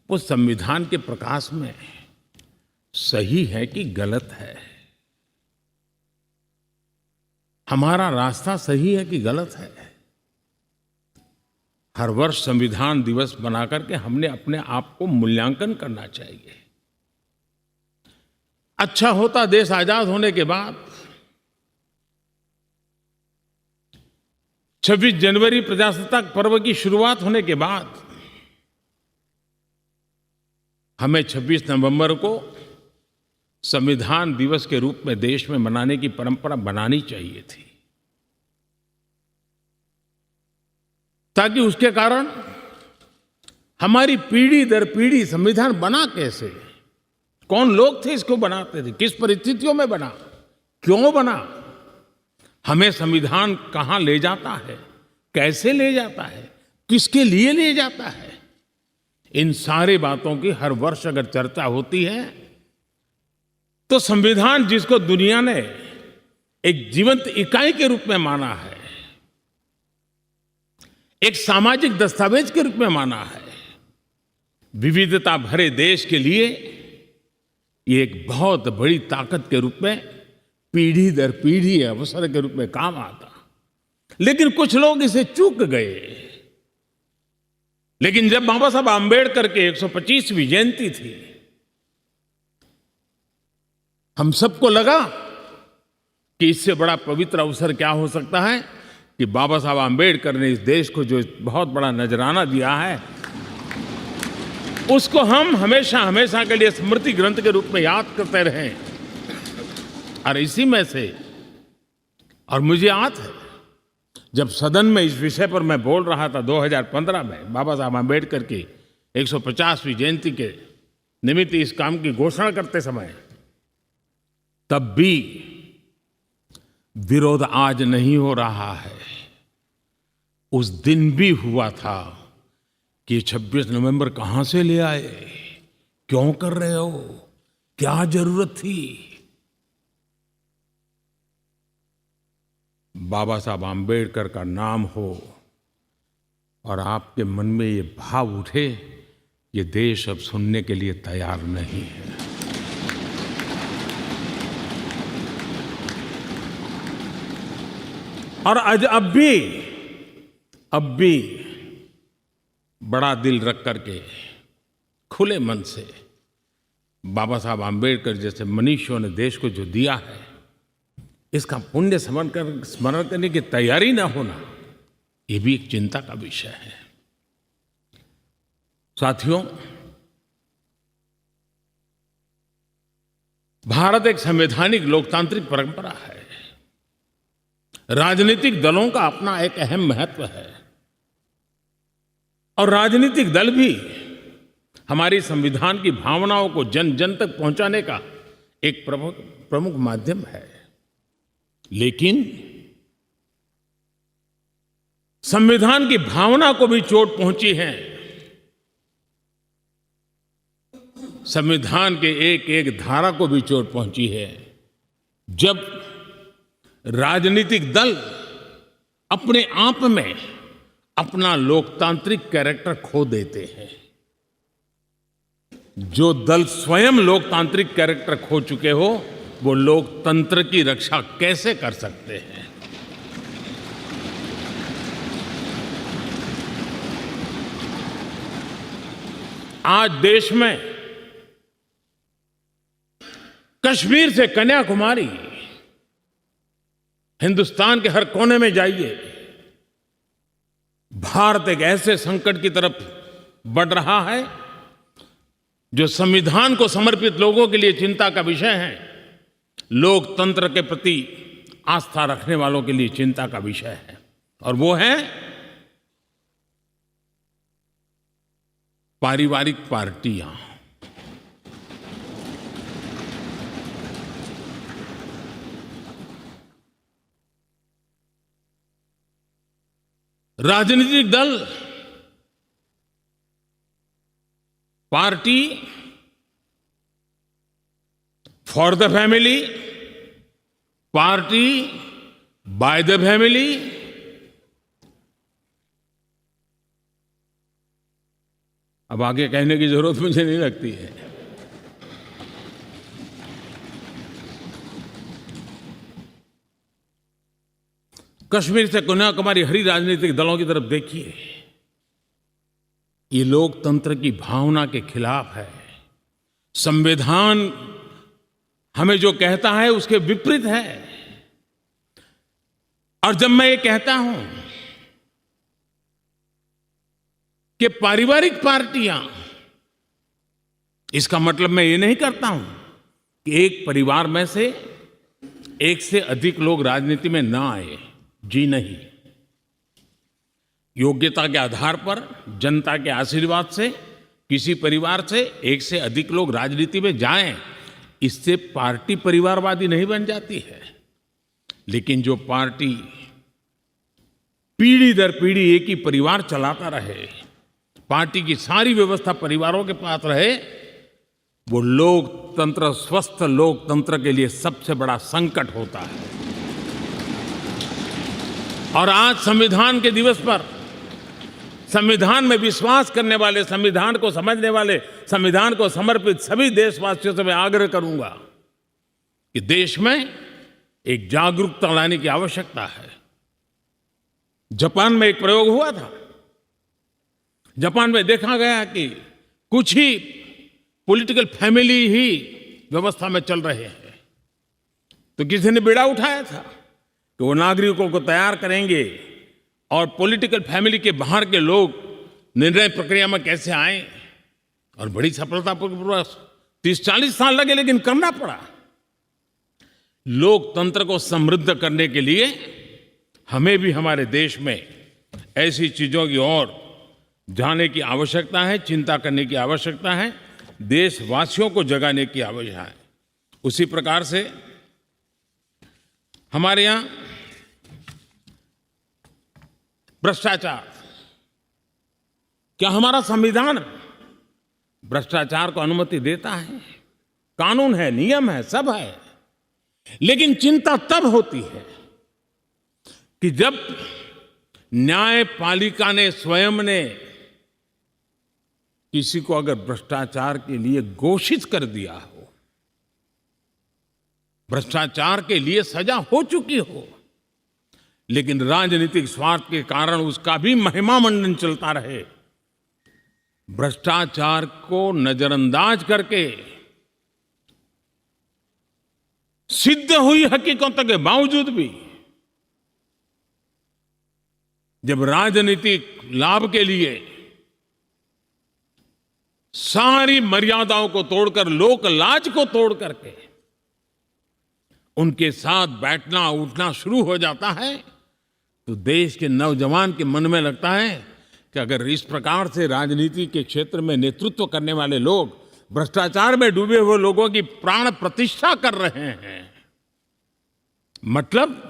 वो संविधान के प्रकाश में सही है कि गलत है, हमारा रास्ता सही है कि गलत है। हर वर्ष संविधान दिवस बना करके हमने अपने आप को मूल्यांकन करना चाहिए। अच्छा होता देश आजाद होने के बाद 26 जनवरी प्रजासत्ताक पर्व की शुरुआत होने के बाद हमें 26 नवंबर को संविधान दिवस के रूप में देश में मनाने की परंपरा बनानी चाहिए थी, ताकि उसके कारण हमारी पीढ़ी दर पीढ़ी संविधान बना कैसे, कौन लोग थे इसको बनाते थे, किस परिस्थितियों में बना, क्यों बना, हमें संविधान कहां ले जाता है, कैसे ले जाता है, किसके लिए ले जाता है, इन सारी बातों की हर वर्ष अगर चर्चा होती है तो संविधान जिसको दुनिया ने एक जीवंत इकाई के रूप में माना है, एक सामाजिक दस्तावेज के रूप में माना है, विविधता भरे देश के लिए ये एक बहुत बड़ी ताकत के रूप में पीढ़ी दर पीढ़ी अवसर के रूप में काम आता। लेकिन कुछ लोग इसे चूक गए। लेकिन जब बाबा साहब आंबेडकर के 125वीं जयंती थी, हम सबको लगा कि इससे बड़ा पवित्र अवसर क्या हो सकता है कि बाबा साहब आंबेडकर ने इस देश को जो बहुत बड़ा नजराना दिया है उसको हम हमेशा हमेशा के लिए स्मृति ग्रंथ के रूप में याद करते रहें। और इसी में से, और मुझे याद है जब सदन में इस विषय पर मैं बोल रहा था 2015 में बाबा साहब आंबेडकर की 150वीं जयंती के निमित्त इस काम की घोषणा करते समय, तब भी विरोध आज नहीं हो रहा है, उस दिन भी हुआ था कि 26 नवंबर कहां से ले आए, क्यों कर रहे हो, क्या जरूरत थी। बाबा साहब आंबेडकर का नाम हो, और आपके मन में ये भाव उठे, ये देश अब सुनने के लिए तैयार नहीं है। और आज अब भी बड़ा दिल रख करके खुले मन से बाबा साहब आम्बेडकर जैसे मनीषियों ने देश को जो दिया है, इसका पुण्य स्मरण करने की तैयारी ना होना, ये भी एक चिंता का विषय है। साथियों, भारत एक संवैधानिक लोकतांत्रिक परंपरा है। राजनीतिक दलों का अपना एक अहम महत्व है और राजनीतिक दल भी हमारी संविधान की भावनाओं को जन जन तक पहुंचाने का एक प्रमुख माध्यम है। लेकिन संविधान की भावना को भी चोट पहुंची है। संविधान के एक एक धारा को भी चोट पहुंची है जब राजनीतिक दल अपने आप में अपना लोकतांत्रिक कैरेक्टर खो देते हैं। जो दल स्वयं लोकतांत्रिक कैरेक्टर खो चुके हो, वो लोकतंत्र की रक्षा कैसे कर सकते हैं? आज देश में कश्मीर से कन्याकुमारी, हिंदुस्तान के हर कोने में जाइए, भारत एक ऐसे संकट की तरफ बढ़ रहा है जो संविधान को समर्पित लोगों के लिए चिंता का विषय है, लोकतंत्र के प्रति आस्था रखने वालों के लिए चिंता का विषय है। और वो है पारिवारिक पार्टियां। राजनीतिक दल, party for the family, party by the family, अब आगे कहने की जरूरत मुझे नहीं लगती है। कश्मीर से कन्याकुमारी हरी राजनीतिक दलों की तरफ देखिए, ये लोकतंत्र की भावना के खिलाफ है। संविधान हमें जो कहता है उसके विपरीत है। और जब मैं ये कहता हूं कि पारिवारिक पार्टियां, इसका मतलब मैं ये नहीं करता हूं कि एक परिवार में से एक से अधिक लोग राजनीति में ना आए। जी नहीं, योग्यता के आधार पर, जनता के आशीर्वाद से किसी परिवार से एक से अधिक लोग राजनीति में जाएं, इससे पार्टी परिवारवादी नहीं बन जाती है। लेकिन जो पार्टी पीढ़ी दर पीढ़ी एक ही परिवार चलाता रहे, पार्टी की सारी व्यवस्था परिवारों के पास रहे, वो लोकतंत्र, स्वस्थ लोकतंत्र के लिए सबसे बड़ा संकट होता है। और आज संविधान के दिवस पर संविधान में विश्वास करने वाले, संविधान को समझने वाले, संविधान को समर्पित सभी देशवासियों से मैं आग्रह करूंगा कि देश में एक जागरूकता लाने की आवश्यकता है। जापान में एक प्रयोग हुआ था। जापान में देखा गया कि कुछ ही पॉलिटिकल फैमिली ही व्यवस्था में चल रहे हैं, तो किसी ने बीड़ा उठाया था कि वो नागरिकों को तैयार करेंगे और पॉलिटिकल फैमिली के बाहर के लोग निर्णय प्रक्रिया में कैसे आए। और बड़ी सफलतापूर्वक 30-40 साल लगे, लेकिन करना पड़ा। लोकतंत्र को समृद्ध करने के लिए हमें भी हमारे देश में ऐसी चीजों की ओर जाने की आवश्यकता है, चिंता करने की आवश्यकता है, देशवासियों को जगाने की आवश्यकता है। उसी प्रकार से हमारे यहां भ्रष्टाचार, क्या हमारा संविधान भ्रष्टाचार को अनुमति देता है? कानून है, नियम है, सब है। लेकिन चिंता तब होती है कि जब न्यायपालिका ने स्वयं ने किसी को अगर भ्रष्टाचार के लिए घोषित कर दिया हो, भ्रष्टाचार के लिए सजा हो चुकी हो, लेकिन राजनीतिक स्वार्थ के कारण उसका भी महिमा मंडन चलता रहे, भ्रष्टाचार को नजरअंदाज करके सिद्ध हुई हकीकतों के बावजूद भी जब राजनीतिक लाभ के लिए सारी मर्यादाओं को तोड़कर, लोक लाज को तोड़ करके उनके साथ बैठना उठना शुरू हो जाता है, तो देश के नौजवान के मन में लगता है कि अगर इस प्रकार से राजनीति के क्षेत्र में नेतृत्व करने वाले लोग भ्रष्टाचार में डूबे हुए लोगों की प्राण प्रतिष्ठा कर रहे हैं, मतलब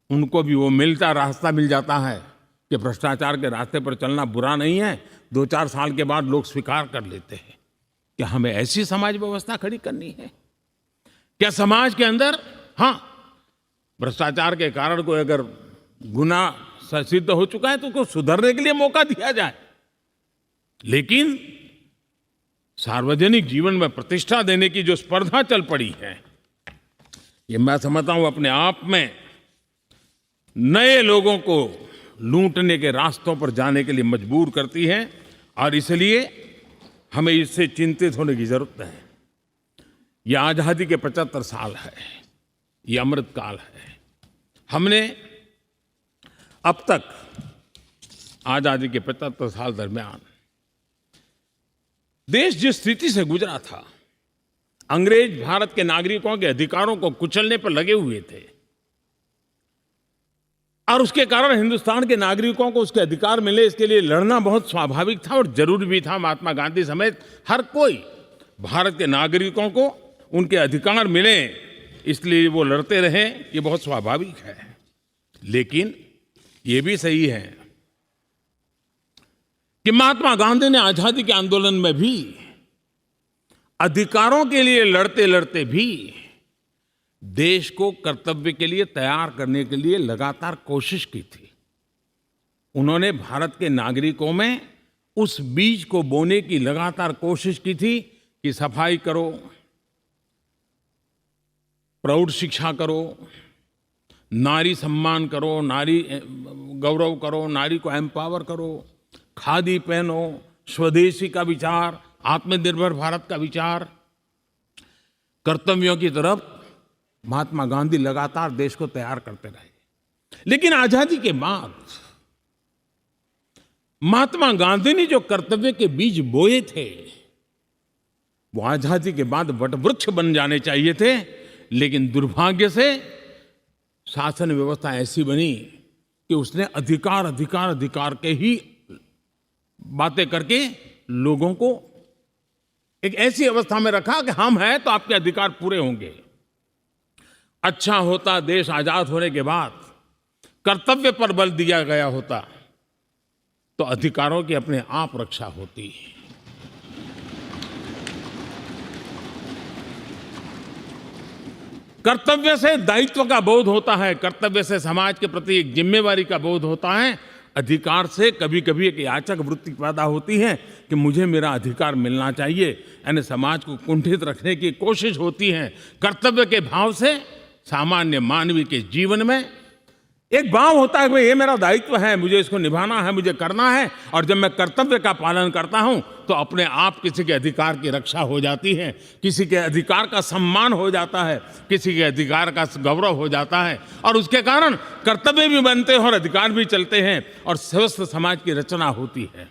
उनको भी वो रास्ता मिल जाता है कि भ्रष्टाचार के रास्ते पर चलना बुरा नहीं है। 2-4 साल के बाद लोग स्वीकार कर लेते हैं कि हमें ऐसी समाज व्यवस्था खड़ी करनी है। क्या समाज के अंदर, हाँ, भ्रष्टाचार के कारण कोई अगर गुनाह सिद्ध हो चुका है तो उसको सुधरने के लिए मौका दिया जाए, लेकिन सार्वजनिक जीवन में प्रतिष्ठा देने की जो स्पर्धा चल पड़ी है, ये मैं समझता हूं अपने आप में नए लोगों को लूटने के रास्तों पर जाने के लिए मजबूर करती है, और इसलिए हमें इससे चिंतित होने की जरूरत है। यह आजादी के 75 साल है, ये अमृत काल है। हमने अब तक आजादी के 75 साल दरमियान देश जिस स्थिति से गुजरा था, अंग्रेज भारत के नागरिकों के अधिकारों को कुचलने पर लगे हुए थे, और उसके कारण हिंदुस्तान के नागरिकों को उसके अधिकार मिले, इसके लिए लड़ना बहुत स्वाभाविक था और जरूरी भी था। महात्मा गांधी समेत हर कोई भारत के नागरिकों को उनके अधिकार मिले, इसलिए वो लड़ते रहे, ये बहुत स्वाभाविक है। लेकिन ये भी सही है कि महात्मा गांधी ने आजादी के आंदोलन में भी अधिकारों के लिए लड़ते लड़ते भी देश को कर्तव्य के लिए तैयार करने के लिए लगातार कोशिश की थी। उन्होंने भारत के नागरिकों में उस बीज को बोने की लगातार कोशिश की थी कि सफाई करो, प्रौढ़ शिक्षा करो, नारी सम्मान करो, नारी गौरव करो, नारी को एम्पावर करो, खादी पहनो, स्वदेशी का विचार, आत्मनिर्भर भारत का विचार, कर्तव्यों की तरफ महात्मा गांधी लगातार देश को तैयार करते रहे। लेकिन आजादी के बाद महात्मा गांधी ने जो कर्तव्य के बीज बोए थे, वो आजादी के बाद वटवृक्ष बन जाने चाहिए थे, लेकिन दुर्भाग्य से शासन व्यवस्था ऐसी बनी कि उसने अधिकार अधिकार अधिकार के ही बातें करके लोगों को एक ऐसी अवस्था में रखा कि हम हैं तो आपके अधिकार पूरे होंगे। अच्छा होता देश आजाद होने के बाद कर्तव्य पर बल दिया गया होता तो अधिकारों की अपने आप रक्षा होती। कर्तव्य से दायित्व का बोध होता है, कर्तव्य से समाज के प्रति एक जिम्मेवारी का बोध होता है। अधिकार से कभी कभी एक याचक वृत्ति पैदा होती है कि मुझे मेरा अधिकार मिलना चाहिए, यानी समाज को कुंठित रखने की कोशिश होती है। कर्तव्य के भाव से सामान्य मानवीय के जीवन में एक भाव होता है कि ये मेरा दायित्व है, मुझे इसको निभाना है, मुझे करना है, और जब मैं कर्तव्य का पालन करता हूं तो अपने आप किसी के अधिकार की रक्षा हो जाती है, किसी के अधिकार का सम्मान हो जाता है, किसी के अधिकार का गौरव हो जाता है, और उसके कारण कर्तव्य भी बनते हैं और अधिकार भी चलते हैं और स्वस्थ समाज की रचना होती है।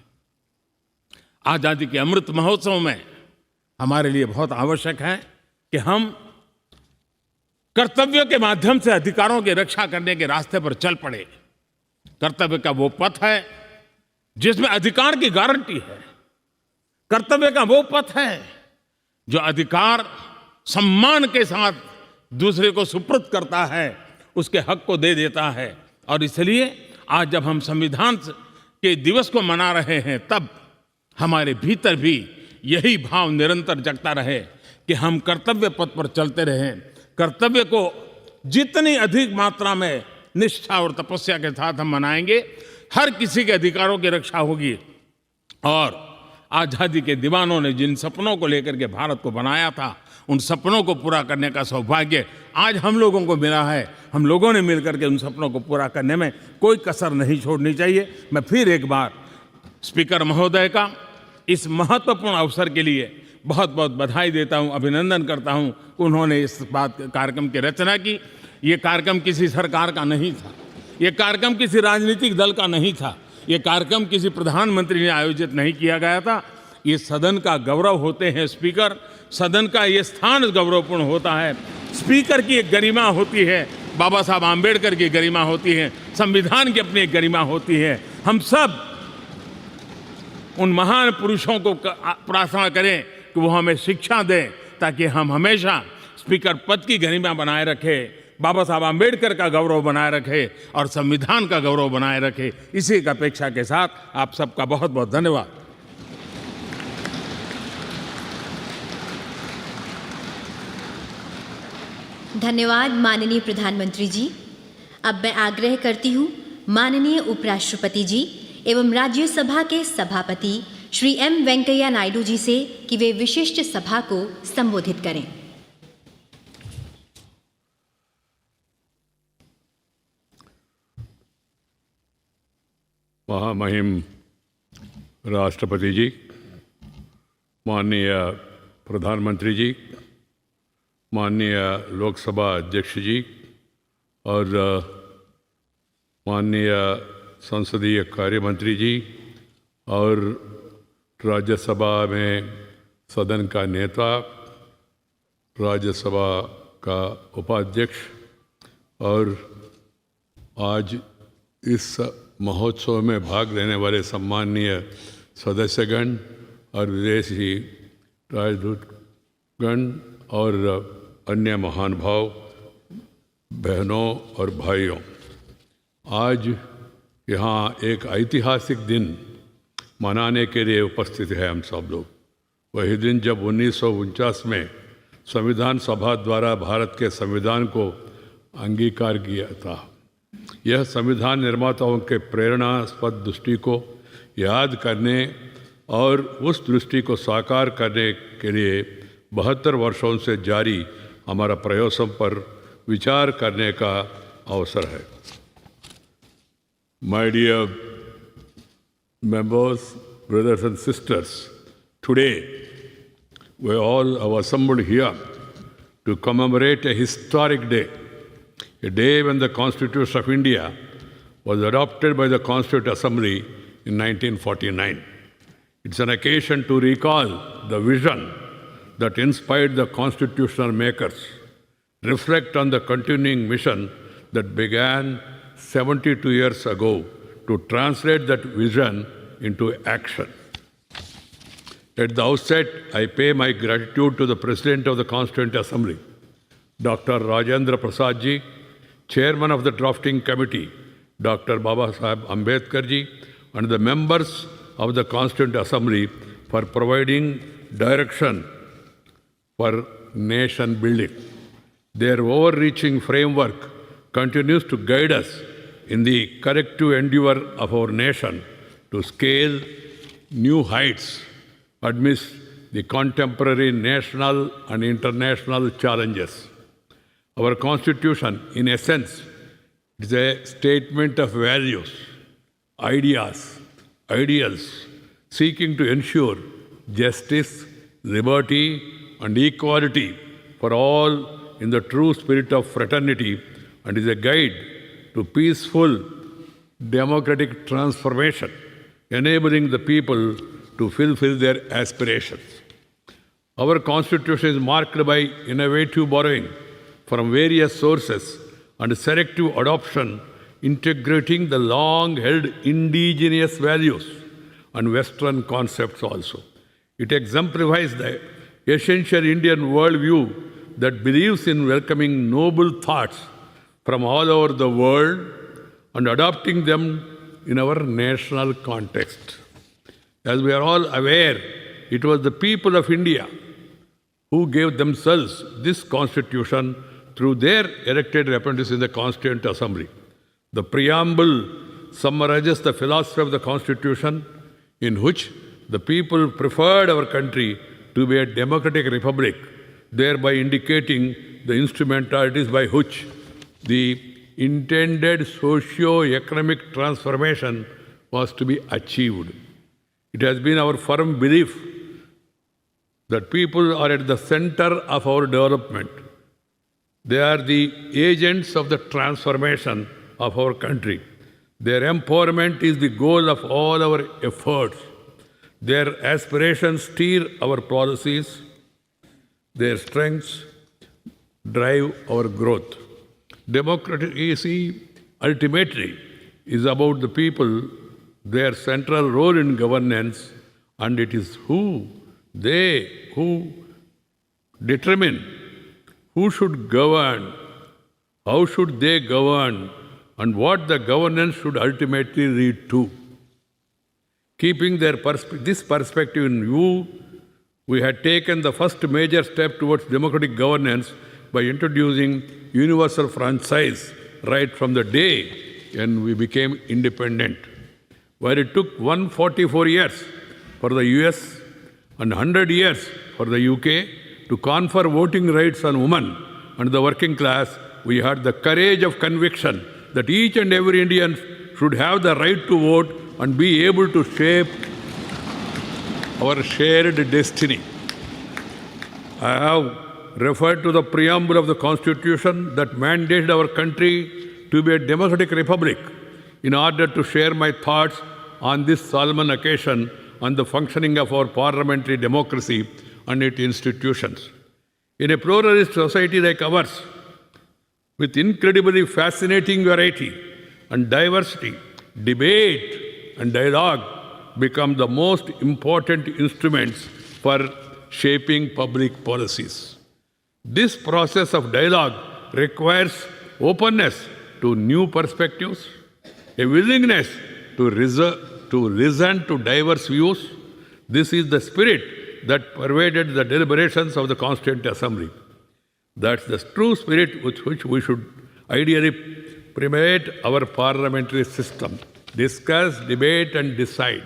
आजादी के अमृत महोत्सव में हमारे लिए बहुत आवश्यक है कि हम कर्तव्य के माध्यम से अधिकारों की रक्षा करने के रास्ते पर चल पड़े। कर्तव्य का वो पथ है जिसमें अधिकार की गारंटी है। कर्तव्य का वो पथ है जो अधिकार सम्मान के साथ दूसरे को सुपुर्द करता है, उसके हक को दे देता है। और इसलिए आज जब हम संविधान के दिवस को मना रहे हैं, तब हमारे भीतर भी यही भाव निरंतर जगता रहे कि हम कर्तव्य पथ पर चलते रहें, कर्तव्य को जितनी अधिक मात्रा में निष्ठा और तपस्या के साथ हम मनाएंगे। हर किसी के अधिकारों की रक्षा होगी और आज़ादी के दीवानों ने जिन सपनों को लेकर के भारत को बनाया था, उन सपनों को पूरा करने का सौभाग्य आज हम लोगों को मिला है। हम लोगों ने मिलकर के उन सपनों को पूरा करने में कोई कसर नहीं छोड़नी चाहिए। मैं फिर एक बार स्पीकर महोदय का इस महत्वपूर्ण अवसर के लिए बहुत बहुत बधाई देता हूं, अभिनंदन करता हूं। उन्होंने इस कार्यक्रम की रचना की। ये कार्यक्रम किसी सरकार का नहीं था, ये कार्यक्रम किसी राजनीतिक दल का नहीं था, ये कार्यक्रम किसी प्रधानमंत्री ने आयोजित नहीं किया गया था। ये सदन का गौरव होते हैं स्पीकर, सदन का ये स्थान गौरवपूर्ण होता है। स्पीकर की एक गरिमा होती है, बाबा साहब आम्बेडकर की गरिमा होती है, संविधान की अपनी एक गरिमा होती है। हम सब उन महान पुरुषों को प्रार्थना करें कि वो हमें शिक्षा दें ताकि हम हमेशा स्पीकर पद की गरिमा बनाए रखें, बाबा साहब आम्बेडकर का गौरव बनाए रखें और संविधान का गौरव बनाए रखें। इसी एक अपेक्षा के साथ आप सबका बहुत बहुत धन्यवाद। धन्यवाद माननीय प्रधानमंत्री जी। अब मैं आग्रह करती हूँ माननीय उपराष्ट्रपति जी एवं राज्यसभा के सभापति श्री एम वेंकैया नायडू जी से कि वे विशिष्ट सभा को संबोधित करें। महामहिम राष्ट्रपति जी, माननीय प्रधानमंत्री जी, माननीय लोकसभा अध्यक्ष जी और माननीय संसदीय कार्य मंत्री जी और राज्यसभा में सदन का नेता, राज्यसभा का उपाध्यक्ष और आज इस महोत्सव में भाग लेने वाले सम्माननीय सदस्यगण और विदेशी राजदूतगण और अन्य महानुभाव, बहनों और भाइयों, आज यहाँ एक ऐतिहासिक दिन मनाने के लिए उपस्थित है हम सब लोग। वही दिन जब 1949 में संविधान सभा द्वारा भारत के संविधान को अंगीकार किया था। यह संविधान निर्माताओं के प्रेरणास्पद दृष्टि को याद करने और उस दृष्टि को साकार करने के लिए 72 वर्षों से जारी हमारा प्रयासों पर विचार करने का अवसर है। My dear members, brothers and sisters, today we all have assembled here to commemorate a historic day, a day when the Constitution of India was adopted by the Constituent Assembly in 1949. It's an occasion to recall the vision that inspired the constitutional makers, reflect on the continuing mission that began 72 years ago to translate that vision into action. At the outset, I pay my gratitude to the President of the Constituent Assembly, Dr. Rajendra Prasad ji, Chairman of the Drafting Committee, Dr. Baba Saheb Ambedkar ji, and the members of the Constituent Assembly for providing direction for nation building. Their overreaching framework continues to guide us in the collective endeavor of our nation to scale new heights amidst the contemporary national and international challenges. Our Constitution, in essence, is a statement of values, ideas, ideals, seeking to ensure justice, liberty, and equality for all in the true spirit of fraternity, and is a guide to peaceful democratic transformation, enabling the people to fulfill their aspirations. Our Constitution is marked by innovative borrowing from various sources and selective adoption, integrating the long-held indigenous values and Western concepts also. It exemplifies the essential Indian worldview that believes in welcoming noble thoughts from all over the world and adopting them in our national context. As we are all aware, it was the people of India who gave themselves this constitution through their elected representatives in the Constituent Assembly. The preamble summarizes the philosophy of the Constitution, in which the people preferred our country to be a democratic republic, thereby indicating the instrumentalities by which the intended socio-economic transformation was to be achieved. It has been our firm belief that people are at the center of our development. They are the agents of the transformation of our country. Their empowerment is the goal of all our efforts. Their aspirations steer our policies. Their strengths drive our growth. Democracy ultimately is about the people, their central role in governance, and it is who determine who should govern, how should they govern, and what the governance should ultimately lead to. Keeping this perspective in view, we had taken the first major step towards democratic governance by introducing universal franchise right from the day when we became independent. Where it took 144 years for the US and 100 years for the UK to confer voting rights on women and the working class, we had the courage of conviction that each and every Indian should have the right to vote and be able to shape our shared destiny. I have referred to the preamble of the Constitution that mandated our country to be a democratic republic in order to share my thoughts on this solemn occasion on the functioning of our parliamentary democracy and its institutions. In a pluralist society like ours, with incredibly fascinating variety and diversity, debate and dialogue become the most important instruments for shaping public policies. This process of dialogue requires openness to new perspectives, a willingness to listen to diverse views. This is the spirit that pervaded the deliberations of the Constituent Assembly. That's the true spirit with which we should ideally permeate our parliamentary system. Discuss, debate, and decide.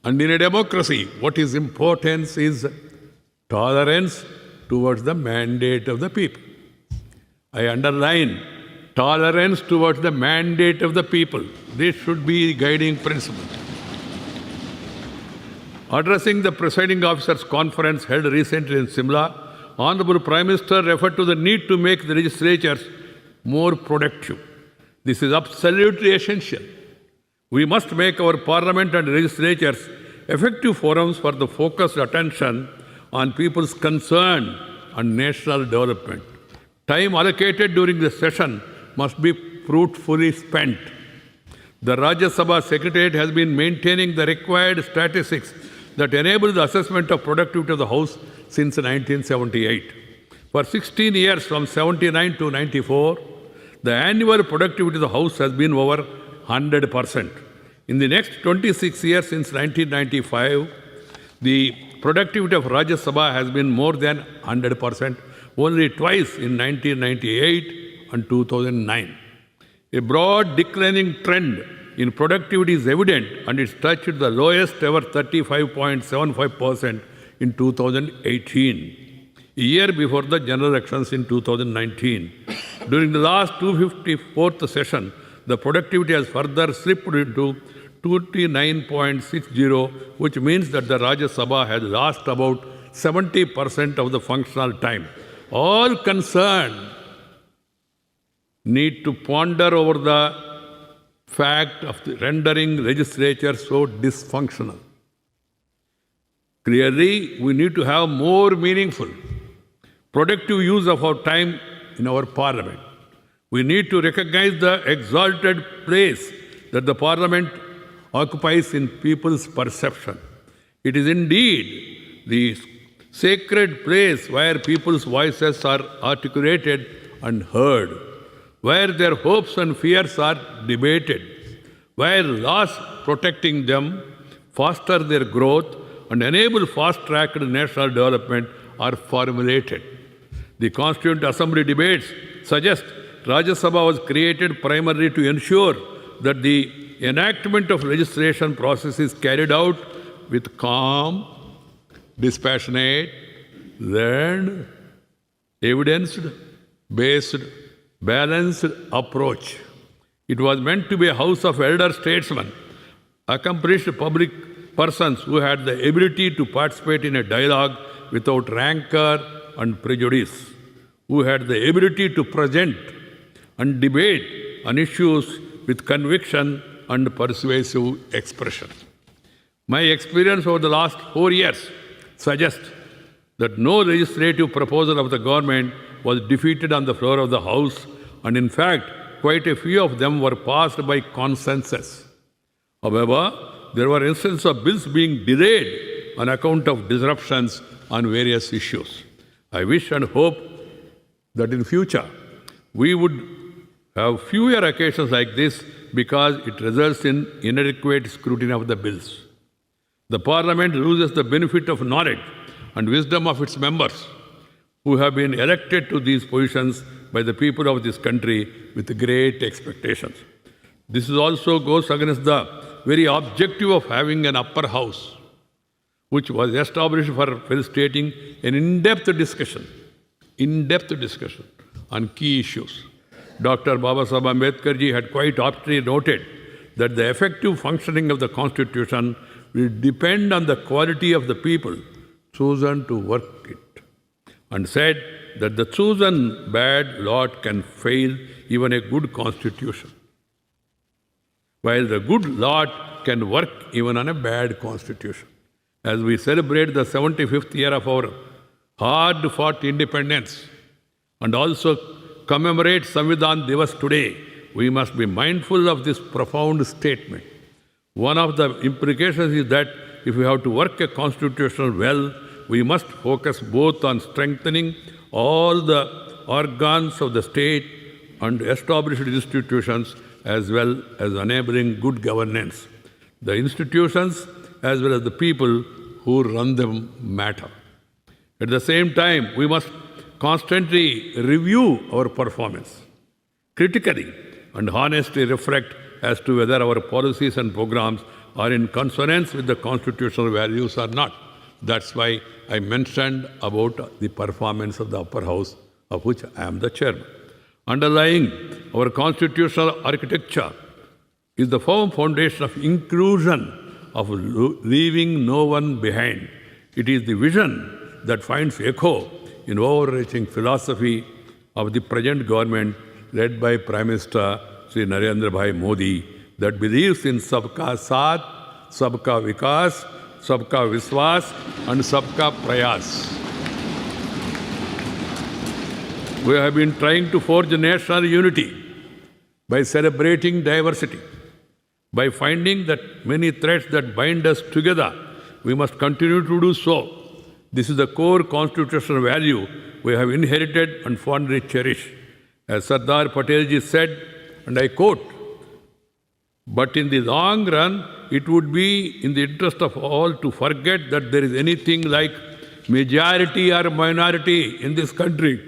And in a democracy, what is important is tolerance towards the mandate of the people. I underline tolerance towards the mandate of the people. This should be the guiding principle. Addressing the presiding officers' conference held recently in Simla, Honorable Prime Minister referred to the need to make the legislatures more productive. This is absolutely essential. We must make our parliament and legislatures effective forums for the focused attention on people's concern and national development. Time allocated during the session must be fruitfully spent. The Rajya Sabha Secretariat has been maintaining the required statistics that enable the assessment of productivity of the House since 1978. For 16 years, from 79 to 94, the annual productivity of the House has been over 100%. In the next 26 years, since 1995, the productivity of Rajya Sabha has been more than 100%, only twice in 1998 and 2009. A broad declining trend in productivity is evident, and it's touched the lowest ever 35.75% in 2018, a year before the general elections in 2019. During the last 254th session, the productivity has further slipped into 29.60, which means that the Rajya Sabha has lost about 70% of the functional time. All concerned need to ponder over the fact of the rendering legislature so dysfunctional. Clearly, we need to have more meaningful, productive use of our time in our parliament. We need to recognize the exalted place that the parliament occupies in people's perception. It is indeed the sacred place where people's voices are articulated and heard, where their hopes and fears are debated, where laws protecting them foster their growth and enable fast-tracked national development are formulated. The Constituent Assembly debates suggest Rajya Sabha was created primarily to ensure that the enactment of legislation process is carried out with calm, dispassionate, learned, evidence-based, balanced approach. It was meant to be a house of elder statesmen, accomplished public persons who had the ability to participate in a dialogue without rancor and prejudice, who had the ability to present and debate on issues with conviction and persuasive expression. My experience over the last 4 years suggests that no legislative proposal of the government was defeated on the floor of the House, and in fact, quite a few of them were passed by consensus. However, there were instances of bills being delayed on account of disruptions on various issues. I wish and hope that in future we would have fewer occasions like this because it results in inadequate scrutiny of the bills. The Parliament loses the benefit of knowledge and wisdom of its members who have been elected to these positions by the people of this country with great expectations. This also goes against the very objective of having an upper house, which was established for facilitating an in-depth discussion on key issues. Dr. Babasaheb Ambedkar ji had quite aptly noted that the effective functioning of the Constitution will depend on the quality of the people chosen to work it, and said that the chosen bad lot can fail even a good Constitution, while the good lot can work even on a bad Constitution. As we celebrate the 75th year of our hard-fought independence and also commemorate Samvidhan Divas today, we must be mindful of this profound statement. One of the implications is that if we have to work a constitution well, we must focus both on strengthening all the organs of the state and established institutions as well as enabling good governance. The institutions as well as the people who run them matter. At the same time, we must constantly review our performance, critically and honestly reflect as to whether our policies and programs are in consonance with the constitutional values or not. That's why I mentioned about the performance of the upper house, of which I am the chairman. Underlying our constitutional architecture is the firm foundation of inclusion, of leaving no one behind. It is the vision that finds echo in overreaching philosophy of the present government led by Prime Minister Sri Narendra Bhai Modi, that believes in Sabka Saath, Sabka Vikas, Sabka Viswas and Sabka Prayas. We have been trying to forge national unity by celebrating diversity, by finding that many threads that bind us together, we must continue to do so. This is the core constitutional value we have inherited and fondly cherish. As Sardar Patel ji said, and I quote, "But in the long run, it would be in the interest of all to forget that there is anything like majority or minority in this country,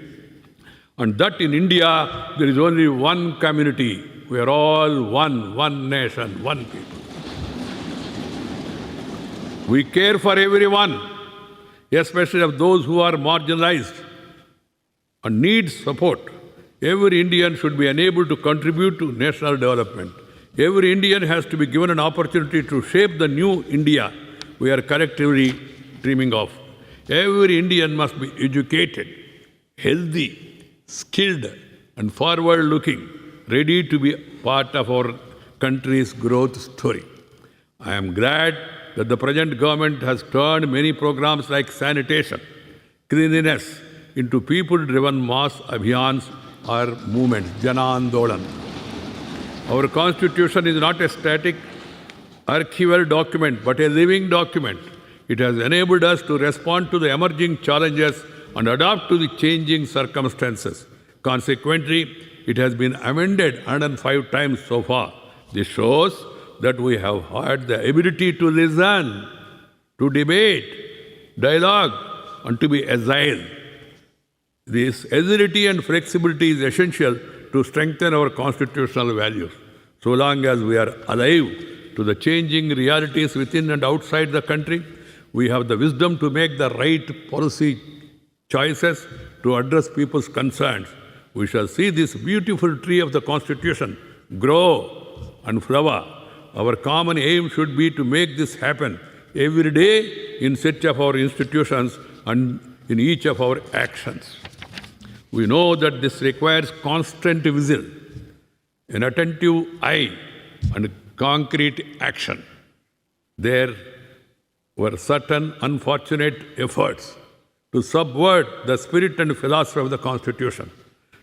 and that in India there is only one community. We are all one nation, one people. We care for everyone, especially of those who are marginalized and need support. Every Indian should be enabled to contribute to national development. Every Indian has to be given an opportunity to shape the new India we are collectively dreaming of. Every Indian must be educated, healthy, skilled, and forward-looking, ready to be part of our country's growth story. I am glad that the present government has turned many programs like sanitation, cleanliness, into people-driven mass abhiyans or movements, Jana Andolan. Our Constitution is not a static archival document, but a living document. It has enabled us to respond to the emerging challenges and adapt to the changing circumstances. Consequently, it has been amended 105 times so far. This shows that we have had the ability to listen, to debate, dialogue, and to be agile. This agility and flexibility is essential to strengthen our constitutional values. So long as we are alive to the changing realities within and outside the country, we have the wisdom to make the right policy choices to address people's concerns. We shall see this beautiful tree of the Constitution grow and flower. Our common aim should be to make this happen every day in each of our institutions and in each of our actions. We know that this requires constant vigil, an attentive eye, and concrete action. There were certain unfortunate efforts to subvert the spirit and philosophy of the Constitution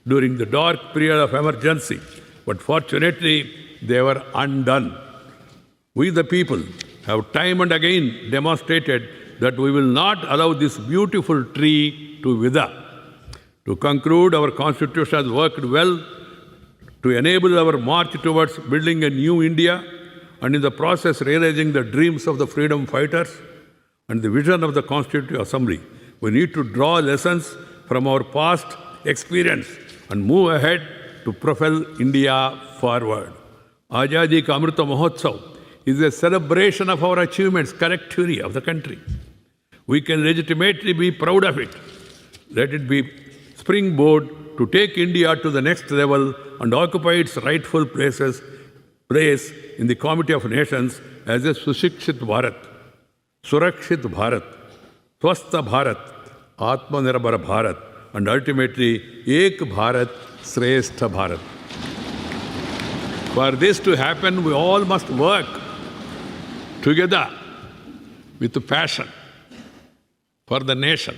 during the dark period of emergency, but fortunately they were undone. We the people have time and again demonstrated that we will not allow this beautiful tree to wither. To conclude, our Constitution has worked well to enable our march towards building a new India and in the process realizing the dreams of the freedom fighters and the vision of the Constituent Assembly. We need to draw lessons from our past experience and move ahead to propel India forward. Azadi Ka Amrita Mahotsav is a celebration of our achievements, collectively of the country. We can legitimately be proud of it. Let it be springboard to take India to the next level and occupy its rightful place in the Committee of Nations as a Sushikshit Bharat, Surakshit Bharat, Swastha Bharat, Atmanirbhar Bharat, and ultimately Ek Bharat, Shrestha Bharat. For this to happen, we all must work together with passion for the nation.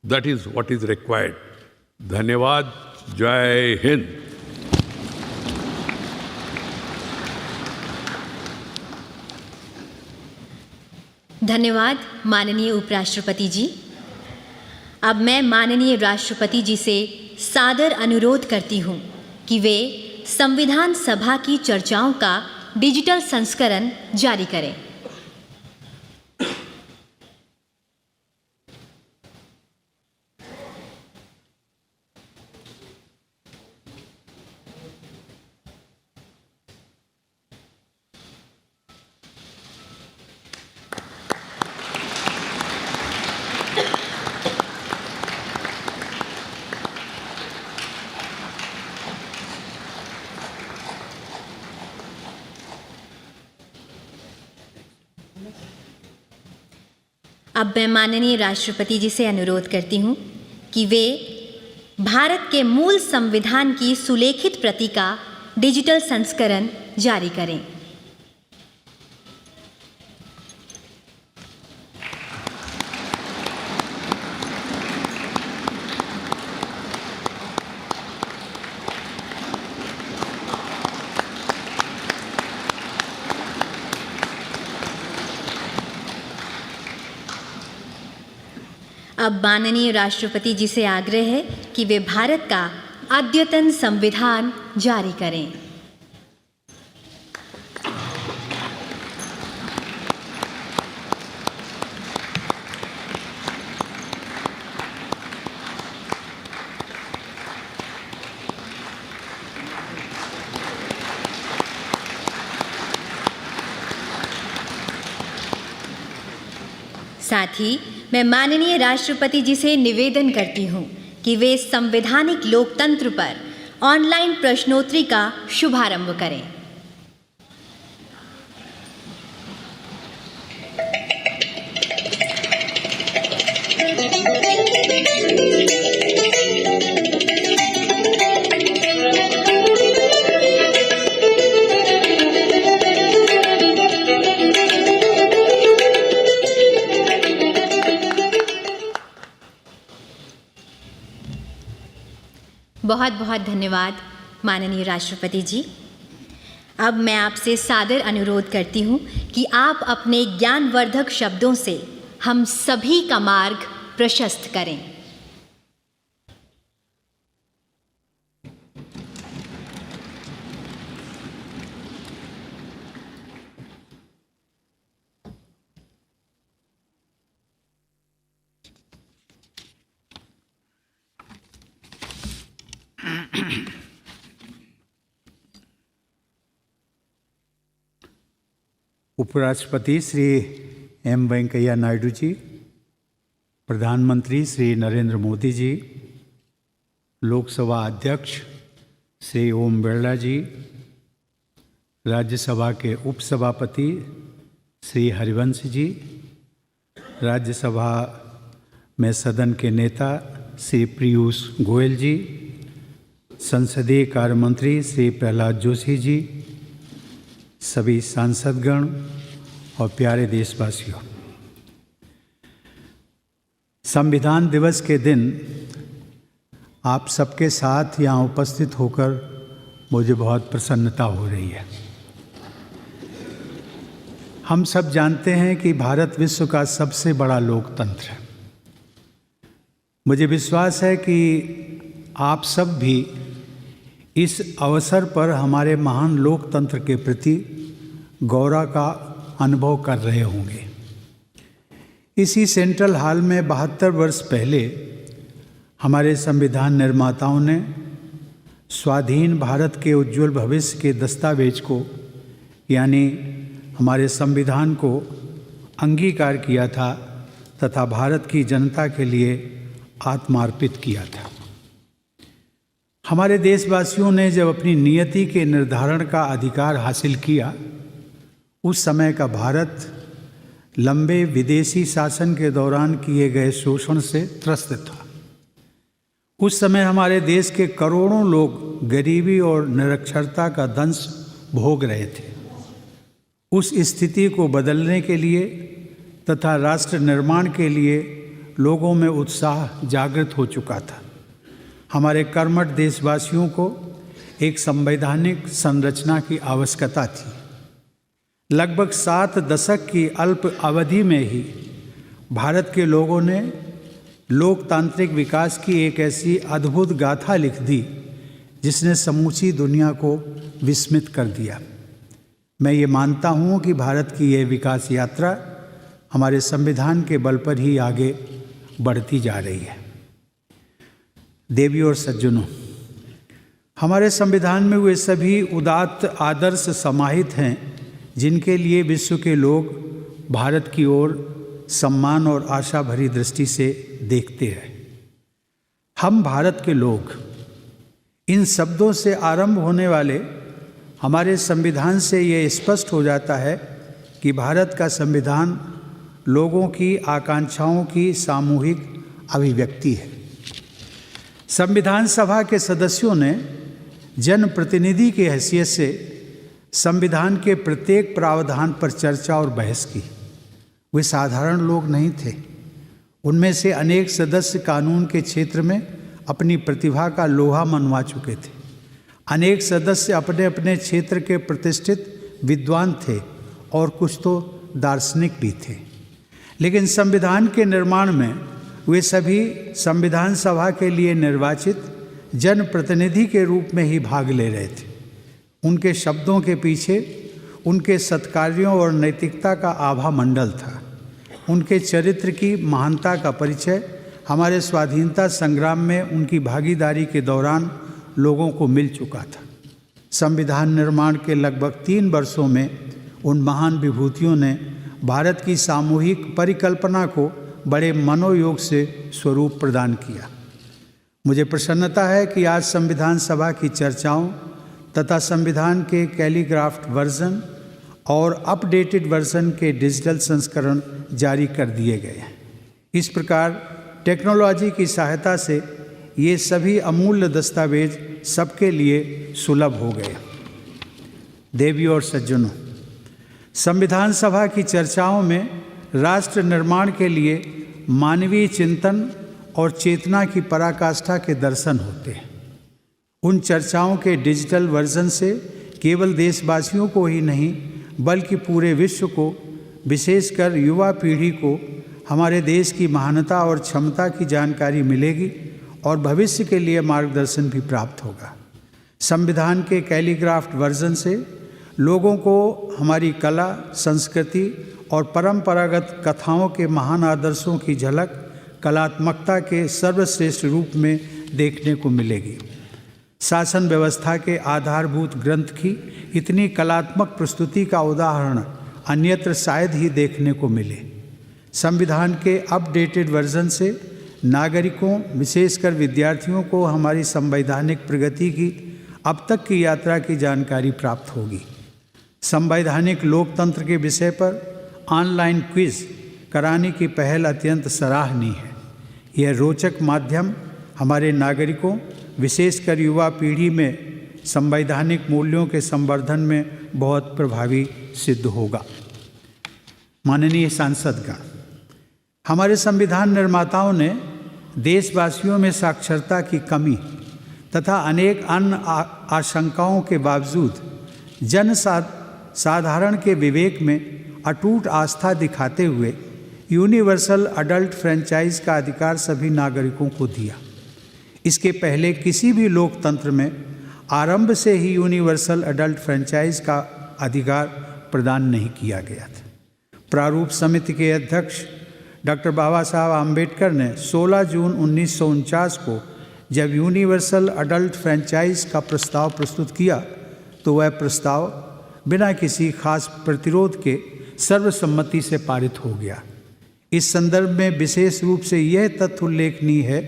That is what is required. Dhanyavad, Jai Hind. धन्यवाद माननीय उपराष्ट्रपति जी। अब मैं माननीय राष्ट्रपति जी से सादर अनुरोध करती हूँ कि वे संविधान सभा की चर्चाओं का डिजिटल संस्करण जारी करें। अब मैं माननीय राष्ट्रपति जी से अनुरोध करती हूँ कि वे भारत के मूल संविधान की सुलेखित प्रति का डिजिटल संस्करण जारी करें। अब माननीय राष्ट्रपति जी से आग्रह है कि वे भारत का अद्यतन संविधान जारी करें। साथ ही मैं माननीय राष्ट्रपति जी से निवेदन करती हूँ कि वे संवैधानिक लोकतंत्र पर ऑनलाइन प्रश्नोत्तरी का शुभारंभ करें। बहुत बहुत धन्यवाद माननीय राष्ट्रपति जी। अब मैं आपसे सादर अनुरोध करती हूँ कि आप अपने ज्ञानवर्धक शब्दों से हम सभी का मार्ग प्रशस्त करें। उपराष्ट्रपति श्री एम वेंकैया नायडू जी, प्रधानमंत्री श्री नरेंद्र मोदी जी, लोकसभा अध्यक्ष श्री ओम बिरला जी, राज्यसभा के उपसभापति श्री हरिवंश जी, राज्यसभा में सदन के नेता श्री पीयूष गोयल जी, संसदीय कार्य मंत्री श्री प्रहलाद जोशी जी, सभी सांसदगण और प्यारे देशवासियों, संविधान दिवस के दिन आप सबके साथ यहाँ उपस्थित होकर मुझे बहुत प्रसन्नता हो रही है। हम सब जानते हैं कि भारत विश्व का सबसे बड़ा लोकतंत्र है। मुझे विश्वास है कि आप सब भी इस अवसर पर हमारे महान लोकतंत्र के प्रति गौरव का अनुभव कर रहे होंगे। इसी सेंट्रल हॉल में 72 वर्ष पहले हमारे संविधान निर्माताओं ने स्वाधीन भारत के उज्जवल भविष्य के दस्तावेज को, यानी हमारे संविधान को अंगीकार किया था तथा भारत की जनता के लिए आत्मार्पित किया था। हमारे देशवासियों ने जब अपनी नियति के निर्धारण का अधिकार हासिल किया, उस समय का भारत लंबे विदेशी शासन के दौरान किए गए शोषण से त्रस्त था। उस समय हमारे देश के करोड़ों लोग गरीबी और निरक्षरता का दंश भोग रहे थे। उस स्थिति को बदलने के लिए तथा राष्ट्र निर्माण के लिए लोगों में उत्साह जागृत हो चुका था। हमारे कर्मठ देशवासियों को एक संवैधानिक संरचना की आवश्यकता थी। लगभग 7 दशक की अल्प अवधि में ही भारत के लोगों ने लोकतांत्रिक विकास की एक ऐसी अद्भुत गाथा लिख दी जिसने समूची दुनिया को विस्मित कर दिया। मैं ये मानता हूँ कि भारत की यह विकास यात्रा हमारे संविधान के बल पर ही आगे बढ़ती जा रही है। देवियों और सज्जनों, हमारे संविधान में वे सभी उदात्त आदर्श समाहित हैं जिनके लिए विश्व के लोग भारत की ओर सम्मान और आशा भरी दृष्टि से देखते हैं। हम भारत के लोग, इन शब्दों से आरंभ होने वाले हमारे संविधान से ये स्पष्ट हो जाता है कि भारत का संविधान लोगों की आकांक्षाओं की सामूहिक अभिव्यक्ति है। संविधान सभा के सदस्यों ने जनप्रतिनिधि की हैसियत से संविधान के प्रत्येक प्रावधान पर चर्चा और बहस की। वे साधारण लोग नहीं थे। उनमें से अनेक सदस्य कानून के क्षेत्र में अपनी प्रतिभा का लोहा मनवा चुके थे। अनेक सदस्य अपने अपने क्षेत्र के प्रतिष्ठित विद्वान थे और कुछ तो दार्शनिक भी थे। लेकिन संविधान के निर्माण में वे सभी संविधान सभा के लिए निर्वाचित जनप्रतिनिधि के रूप में ही भाग ले रहे थे। उनके शब्दों के पीछे उनके सत्कार्यों और नैतिकता का आभा मंडल था। उनके चरित्र की महानता का परिचय हमारे स्वाधीनता संग्राम में उनकी भागीदारी के दौरान लोगों को मिल चुका था। संविधान निर्माण के लगभग 3 वर्षों में उन महान विभूतियों ने भारत की सामूहिक परिकल्पना को बड़े मनोयोग से स्वरूप प्रदान किया। मुझे प्रसन्नता है कि आज संविधान सभा की चर्चाओं तथा संविधान के कैलीग्राफ्ट वर्जन और अपडेटेड वर्जन के डिजिटल संस्करण जारी कर दिए गए हैं। इस प्रकार टेक्नोलॉजी की सहायता से ये सभी अमूल्य दस्तावेज सबके लिए सुलभ हो गए। देवियों और सज्जनों, संविधान सभा की चर्चाओं में राष्ट्र निर्माण के लिए मानवीय चिंतन और चेतना की पराकाष्ठा के दर्शन होते हैं। उन चर्चाओं के डिजिटल वर्जन से केवल देशवासियों को ही नहीं बल्कि पूरे विश्व को, विशेषकर युवा पीढ़ी को हमारे देश की महानता और क्षमता की जानकारी मिलेगी और भविष्य के लिए मार्गदर्शन भी प्राप्त होगा। संविधान के कैलीग्राफ्ट वर्जन से लोगों को हमारी कला, संस्कृति और परंपरागत कथाओं के महान आदर्शों की झलक कलात्मकता के सर्वश्रेष्ठ रूप में देखने को मिलेगी। शासन व्यवस्था के आधारभूत ग्रंथ की इतनी कलात्मक प्रस्तुति का उदाहरण अन्यत्र शायद ही देखने को मिले। संविधान के अपडेटेड वर्जन से नागरिकों, विशेषकर विद्यार्थियों को हमारी संवैधानिक प्रगति की अब तक की यात्रा की जानकारी प्राप्त होगी। संवैधानिक लोकतंत्र के विषय पर ऑनलाइन क्विज कराने की पहल अत्यंत सराहनीय है। यह रोचक माध्यम हमारे नागरिकों, विशेषकर युवा पीढ़ी में संवैधानिक मूल्यों के संवर्धन में बहुत प्रभावी सिद्ध होगा। माननीय सांसदगण, हमारे संविधान निर्माताओं ने देशवासियों में साक्षरता की कमी तथा अनेक अन्य आशंकाओं के बावजूद साधारण के विवेक में अटूट आस्था दिखाते हुए यूनिवर्सल अडल्ट फ्रेंचाइज का अधिकार सभी नागरिकों को दिया। इसके पहले किसी भी लोकतंत्र में आरंभ से ही यूनिवर्सल अडल्ट फ्रेंचाइज का अधिकार प्रदान नहीं किया गया था। प्रारूप समिति के अध्यक्ष डॉक्टर बाबा साहब आम्बेडकर ने 16 जून 1949 को जब यूनिवर्सल अडल्ट फ्रेंचाइज का प्रस्ताव प्रस्तुत किया तो वह प्रस्ताव बिना किसी खास प्रतिरोध के सर्वसम्मति से पारित हो गया। इस संदर्भ में विशेष रूप से यह तथ्य उल्लेखनीय है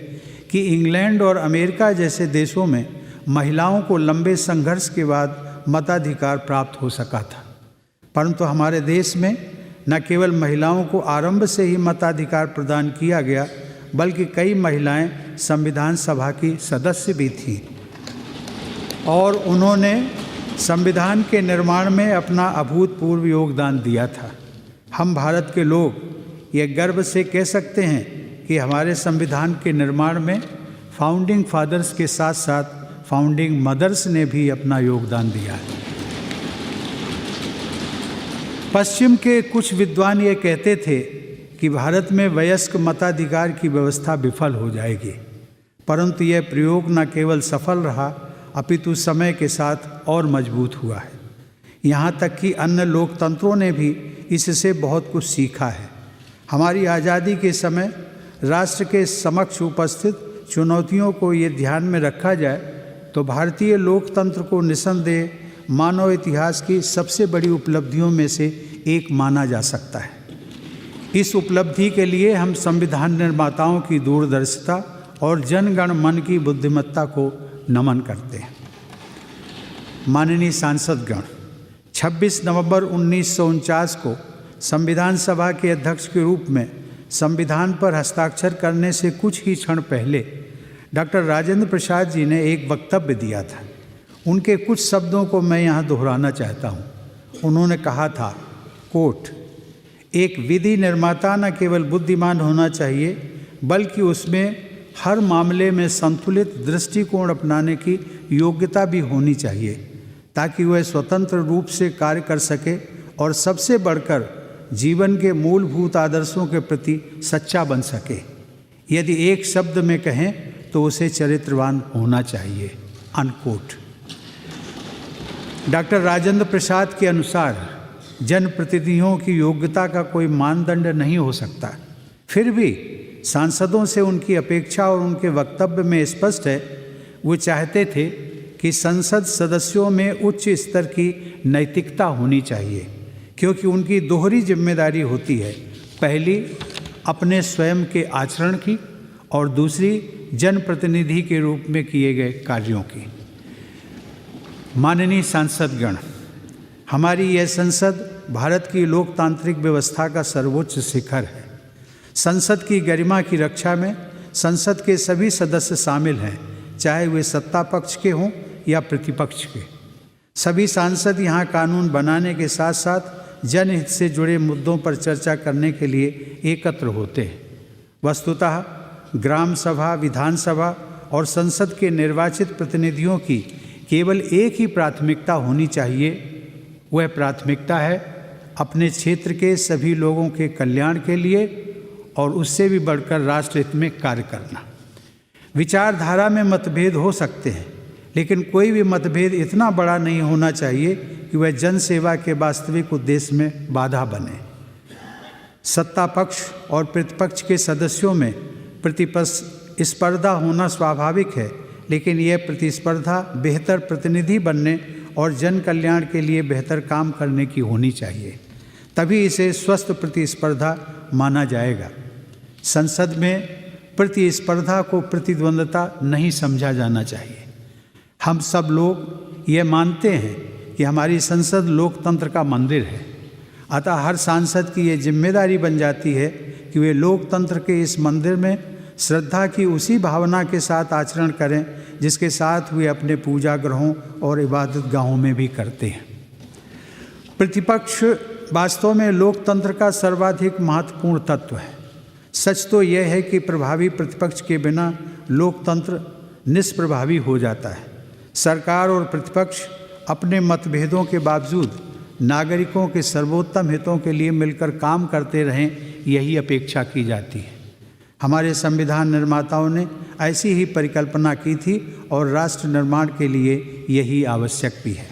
कि इंग्लैंड और अमेरिका जैसे देशों में महिलाओं को लंबे संघर्ष के बाद मताधिकार प्राप्त हो सका था, परंतु हमारे देश में न केवल महिलाओं को आरंभ से ही मताधिकार प्रदान किया गया, बल्कि कई महिलाएं संविधान सभा की सदस्य भी थीं और उन्होंने संविधान के निर्माण में अपना अभूतपूर्व योगदान दिया था। हम भारत के लोग ये गर्व से कह सकते हैं कि हमारे संविधान के निर्माण में फाउंडिंग फादर्स के साथ साथ फाउंडिंग मदर्स ने भी अपना योगदान दिया है। पश्चिम के कुछ विद्वान ये कहते थे कि भारत में वयस्क मताधिकार की व्यवस्था विफल हो जाएगी, परंतु यह प्रयोग न केवल सफल रहा अपितु समय के साथ और मजबूत हुआ है। यहाँ तक कि अन्य लोकतंत्रों ने भी इससे बहुत कुछ सीखा है। हमारी आज़ादी के समय राष्ट्र के समक्ष उपस्थित चुनौतियों को ये ध्यान में रखा जाए तो भारतीय लोकतंत्र को निस्संदेह मानव इतिहास की सबसे बड़ी उपलब्धियों में से एक माना जा सकता है। इस उपलब्धि के लिए हम संविधान निर्माताओं की दूरदर्शिता और जनगण मन की बुद्धिमत्ता को नमन करते हैं। माननीय सांसदगण, 26 नवंबर 1949 को संविधान सभा के अध्यक्ष के रूप में संविधान पर हस्ताक्षर करने से कुछ ही क्षण पहले डॉक्टर राजेंद्र प्रसाद जी ने एक वक्तव्य दिया था। उनके कुछ शब्दों को मैं यहाँ दोहराना चाहता हूँ। उन्होंने कहा था, कोट, एक विधि निर्माता न केवल बुद्धिमान होना चाहिए बल्कि उसमें हर मामले में संतुलित दृष्टिकोण अपनाने की योग्यता भी होनी चाहिए ताकि वह स्वतंत्र रूप से कार्य कर सके और सबसे बढ़कर जीवन के मूलभूत आदर्शों के प्रति सच्चा बन सके। यदि एक शब्द में कहें तो उसे चरित्रवान होना चाहिए। अनकोट। डॉक्टर राजेंद्र प्रसाद के अनुसार जनप्रतिनिधियों की योग्यता का कोई मानदंड नहीं हो सकता। फिर भी सांसदों से उनकी अपेक्षा और उनके वक्तव्य में स्पष्ट है, वो चाहते थे कि संसद सदस्यों में उच्च स्तर की नैतिकता होनी चाहिए क्योंकि उनकी दोहरी जिम्मेदारी होती है, पहली अपने स्वयं के आचरण की और दूसरी जनप्रतिनिधि के रूप में किए गए कार्यों की। माननीय सांसदगण, हमारी यह संसद भारत की लोकतांत्रिक व्यवस्था का सर्वोच्च शिखर है। संसद की गरिमा की रक्षा में संसद के सभी सदस्य शामिल हैं, चाहे वे सत्ता पक्ष के हों या प्रतिपक्ष के। सभी सांसद यहाँ कानून बनाने के साथ साथ जनहित से जुड़े मुद्दों पर चर्चा करने के लिए एकत्र होते हैं। वस्तुतः ग्राम सभा, विधानसभा और संसद के निर्वाचित प्रतिनिधियों की केवल एक ही प्राथमिकता होनी चाहिए। वह प्राथमिकता है अपने क्षेत्र के सभी लोगों के कल्याण के लिए और उससे भी बढ़कर राष्ट्र हित में कार्य करना। विचारधारा में मतभेद हो सकते हैं, लेकिन कोई भी मतभेद इतना बड़ा नहीं होना चाहिए कि वह जन सेवा के वास्तविक उद्देश्य में बाधा बने। सत्ता पक्ष और प्रतिपक्ष के सदस्यों में प्रतिस्पर्धा होना स्वाभाविक है, लेकिन यह प्रतिस्पर्धा बेहतर प्रतिनिधि बनने और जन कल्याण के लिए बेहतर काम करने की होनी चाहिए, तभी इसे स्वस्थ प्रतिस्पर्धा माना जाएगा। संसद में प्रतिस्पर्धा को प्रतिद्वंद्विता नहीं समझा जाना चाहिए। हम सब लोग ये मानते हैं कि हमारी संसद लोकतंत्र का मंदिर है, अतः हर सांसद की ये जिम्मेदारी बन जाती है कि वे लोकतंत्र के इस मंदिर में श्रद्धा की उसी भावना के साथ आचरण करें जिसके साथ वे अपने पूजा गृहों और इबादत गाहों में भी करते हैं। प्रतिपक्ष वास्तव में लोकतंत्र का सर्वाधिक महत्वपूर्ण तत्व है। सच तो यह है कि प्रभावी प्रतिपक्ष के बिना लोकतंत्र निष्प्रभावी हो जाता है। सरकार और प्रतिपक्ष अपने मतभेदों के बावजूद नागरिकों के सर्वोत्तम हितों के लिए मिलकर काम करते रहें, यही अपेक्षा की जाती है। हमारे संविधान निर्माताओं ने ऐसी ही परिकल्पना की थी और राष्ट्र निर्माण के लिए यही आवश्यक भी है।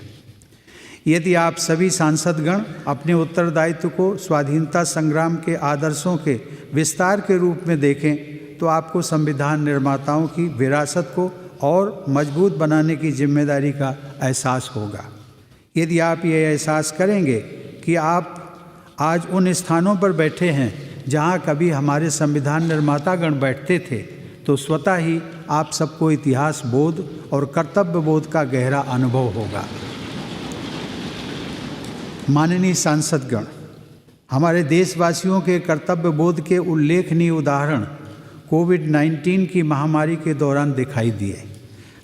यदि आप सभी सांसदगण अपने उत्तरदायित्व को स्वाधीनता संग्राम के आदर्शों के विस्तार के रूप में देखें तो आपको संविधान निर्माताओं की विरासत को और मजबूत बनाने की जिम्मेदारी का एहसास होगा। यदि आप ये एहसास करेंगे कि आप आज उन स्थानों पर बैठे हैं जहाँ कभी हमारे संविधान निर्मातागण बैठते थे, तो स्वतः ही आप सबको इतिहास बोध और कर्तव्य बोध का गहरा अनुभव होगा। माननीय सांसदगण, हमारे देशवासियों के कर्तव्य बोध के उल्लेखनीय उदाहरण कोविड-19 की महामारी के दौरान दिखाई दिए।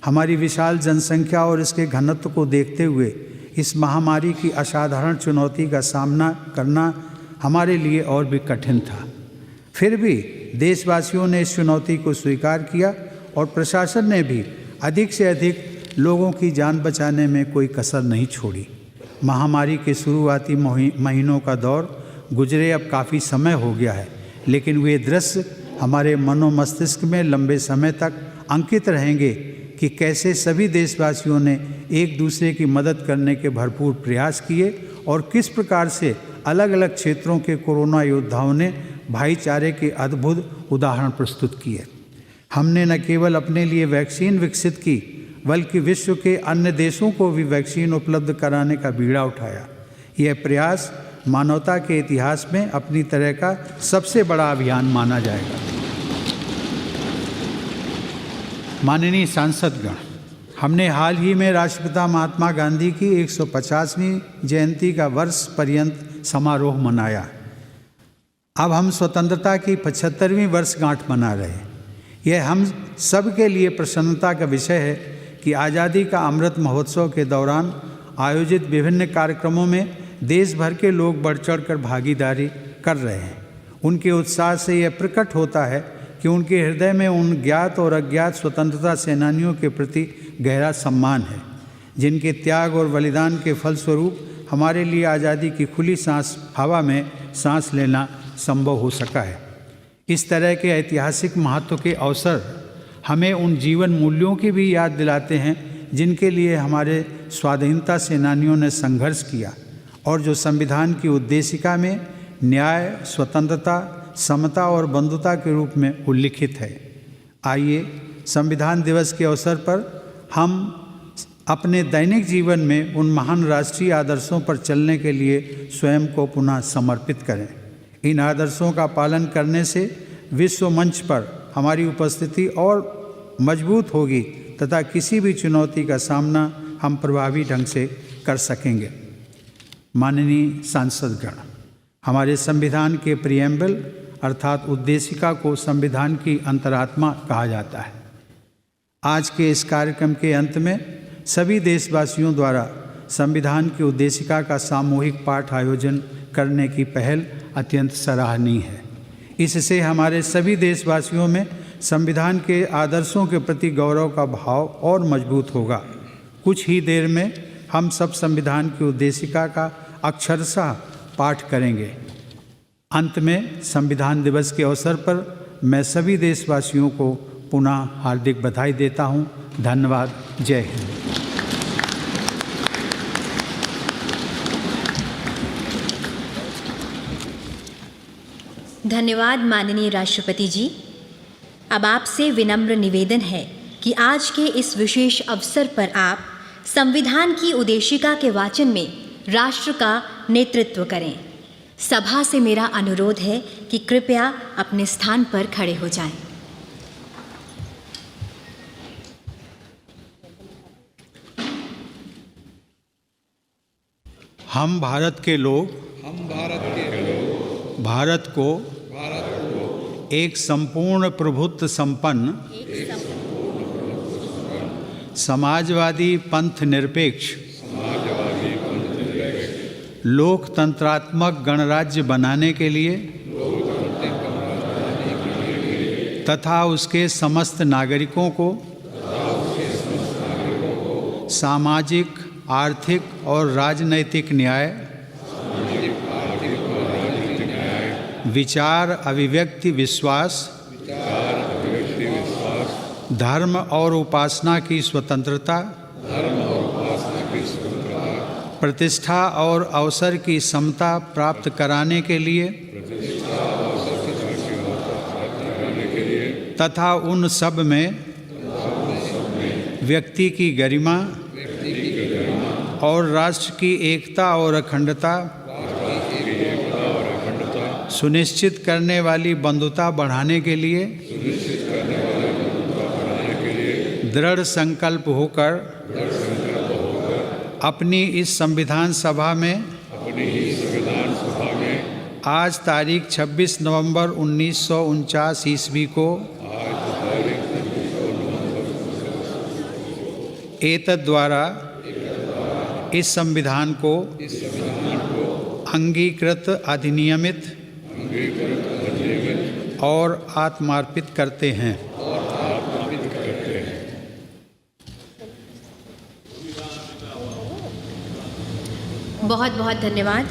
हमारी विशाल जनसंख्या और इसके घनत्व को देखते हुए इस महामारी की असाधारण चुनौती का सामना करना हमारे लिए और भी कठिन था। फिर भी देशवासियों ने इस चुनौती को स्वीकार किया और प्रशासन ने भी अधिक से अधिक लोगों की जान बचाने में कोई कसर नहीं छोड़ी। महामारी के शुरुआती महीनों का दौर गुजरे अब काफ़ी समय हो गया है, लेकिन वे दृश्य हमारे मनोमस्तिष्क में लंबे समय तक अंकित रहेंगे कि कैसे सभी देशवासियों ने एक दूसरे की मदद करने के भरपूर प्रयास किए और किस प्रकार से अलग अलग क्षेत्रों के कोरोना योद्धाओं ने भाईचारे के अद्भुत उदाहरण प्रस्तुत किए। हमने न केवल अपने लिए वैक्सीन विकसित की, बल्कि विश्व के अन्य देशों को भी वैक्सीन उपलब्ध कराने का बीड़ा उठाया। यह प्रयास मानवता के इतिहास में अपनी तरह का सबसे बड़ा अभियान माना जाएगा। माननीय सांसदगण, हमने हाल ही में राष्ट्रपिता महात्मा गांधी की 150वीं जयंती का वर्ष पर्यंत समारोह मनाया। अब हम स्वतंत्रता की 75वीं वर्षगांठ मना रहे हैं। यह हम सब के लिए प्रसन्नता का विषय है कि आज़ादी का अमृत महोत्सव के दौरान आयोजित विभिन्न कार्यक्रमों में देश भर के लोग बढ़ चढ़कर भागीदारी कर रहे हैं। उनके उत्साह से यह प्रकट होता है कि उनके हृदय में उन ज्ञात और अज्ञात स्वतंत्रता सेनानियों के प्रति गहरा सम्मान है, जिनके त्याग और बलिदान के फलस्वरूप हमारे लिए आज़ादी की खुली हवा में सांस लेना संभव हो सका है। इस तरह के ऐतिहासिक महत्व के अवसर हमें उन जीवन मूल्यों की भी याद दिलाते हैं जिनके लिए हमारे स्वाधीनता सेनानियों ने संघर्ष किया और जो संविधान की उद्देशिका में न्याय, स्वतंत्रता, समता और बंधुता के रूप में उल्लिखित है। आइए संविधान दिवस के अवसर पर हम अपने दैनिक जीवन में उन महान राष्ट्रीय आदर्शों पर चलने के लिए स्वयं को पुनः समर्पित करें। इन आदर्शों का पालन करने से विश्व मंच पर हमारी उपस्थिति और मजबूत होगी तथा किसी भी चुनौती का सामना हम प्रभावी ढंग से कर सकेंगे। माननीय सांसदगण, हमारे संविधान के प्रिएम्बल अर्थात उद्देशिका को संविधान की अंतरात्मा कहा जाता है। आज के इस कार्यक्रम के अंत में सभी देशवासियों द्वारा संविधान की उद्देशिका का सामूहिक पाठ आयोजन करने की पहल अत्यंत सराहनीय है। इससे हमारे सभी देशवासियों में संविधान के आदर्शों के प्रति गौरव का भाव और मजबूत होगा। कुछ ही देर में हम सब संविधान की उद्देशिका का अक्षरशः पाठ करेंगे। अंत में संविधान दिवस के अवसर पर मैं सभी देशवासियों को पुनः हार्दिक बधाई देता हूँ। धन्यवाद। जय हिंद। धन्यवाद माननीय राष्ट्रपति जी। अब आपसे विनम्र निवेदन है कि आज के इस विशेष अवसर पर आप संविधान की उद्देशिका के वाचन में राष्ट्र का नेतृत्व करें। सभा से मेरा अनुरोध है कि कृपया अपने स्थान पर खड़े हो जाएं। हम भारत के लोग भारत को एक संपूर्ण प्रभुत्व संपन्न समाजवादी पंथ निरपेक्ष लोकतंत्रात्मक गणराज्य बनाने के लिए तथा उसके समस्त नागरिकों को सामाजिक, आर्थिक और राजनैतिक न्याय, विचार अभिव्यक्ति विश्वास, धर्म और उपासना की स्वतंत्रता, प्रतिष्ठा और अवसर की समता प्राप्त कराने के लिए तथा उन सब में व्यक्ति की गरिमा और राष्ट्र की एकता और अखंडता सुनिश्चित करने वाली बंधुता बढ़ाने के लिए दृढ़ संकल्प होकर अपनी इस संविधान सभा में आज तारीख 26 नवंबर 1949 ईस्वी को एतद् द्वारा इस संविधान को अंगीकृत, अधिनियमित और आत्मार्पित करते हैं। बहुत बहुत धन्यवाद।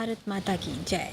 भारत माता की जय।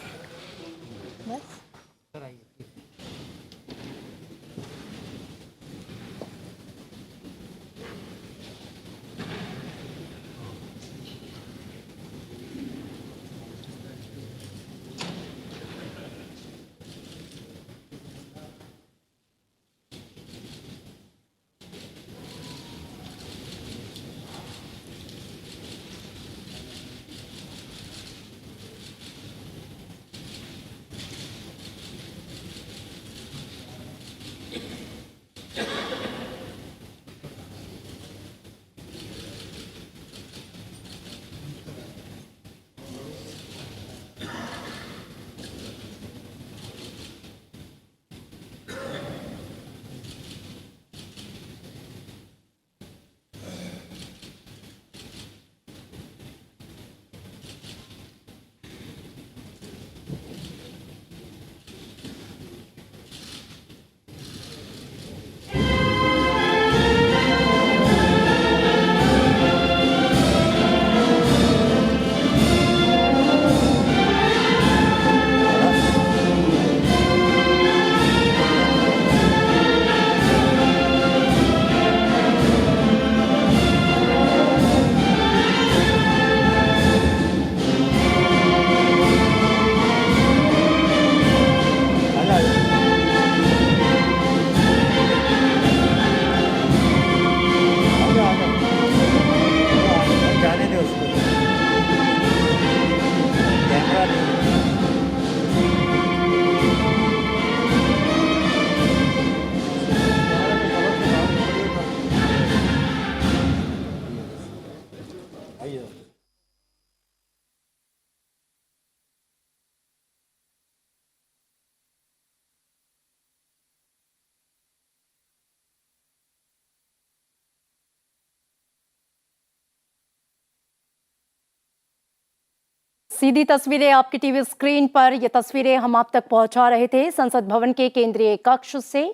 सीधी तस्वीरें आपकी टीवी स्क्रीन पर। ये तस्वीरें हम आप तक पहुंचा रहे थे संसद भवन के केंद्रीय कक्ष से।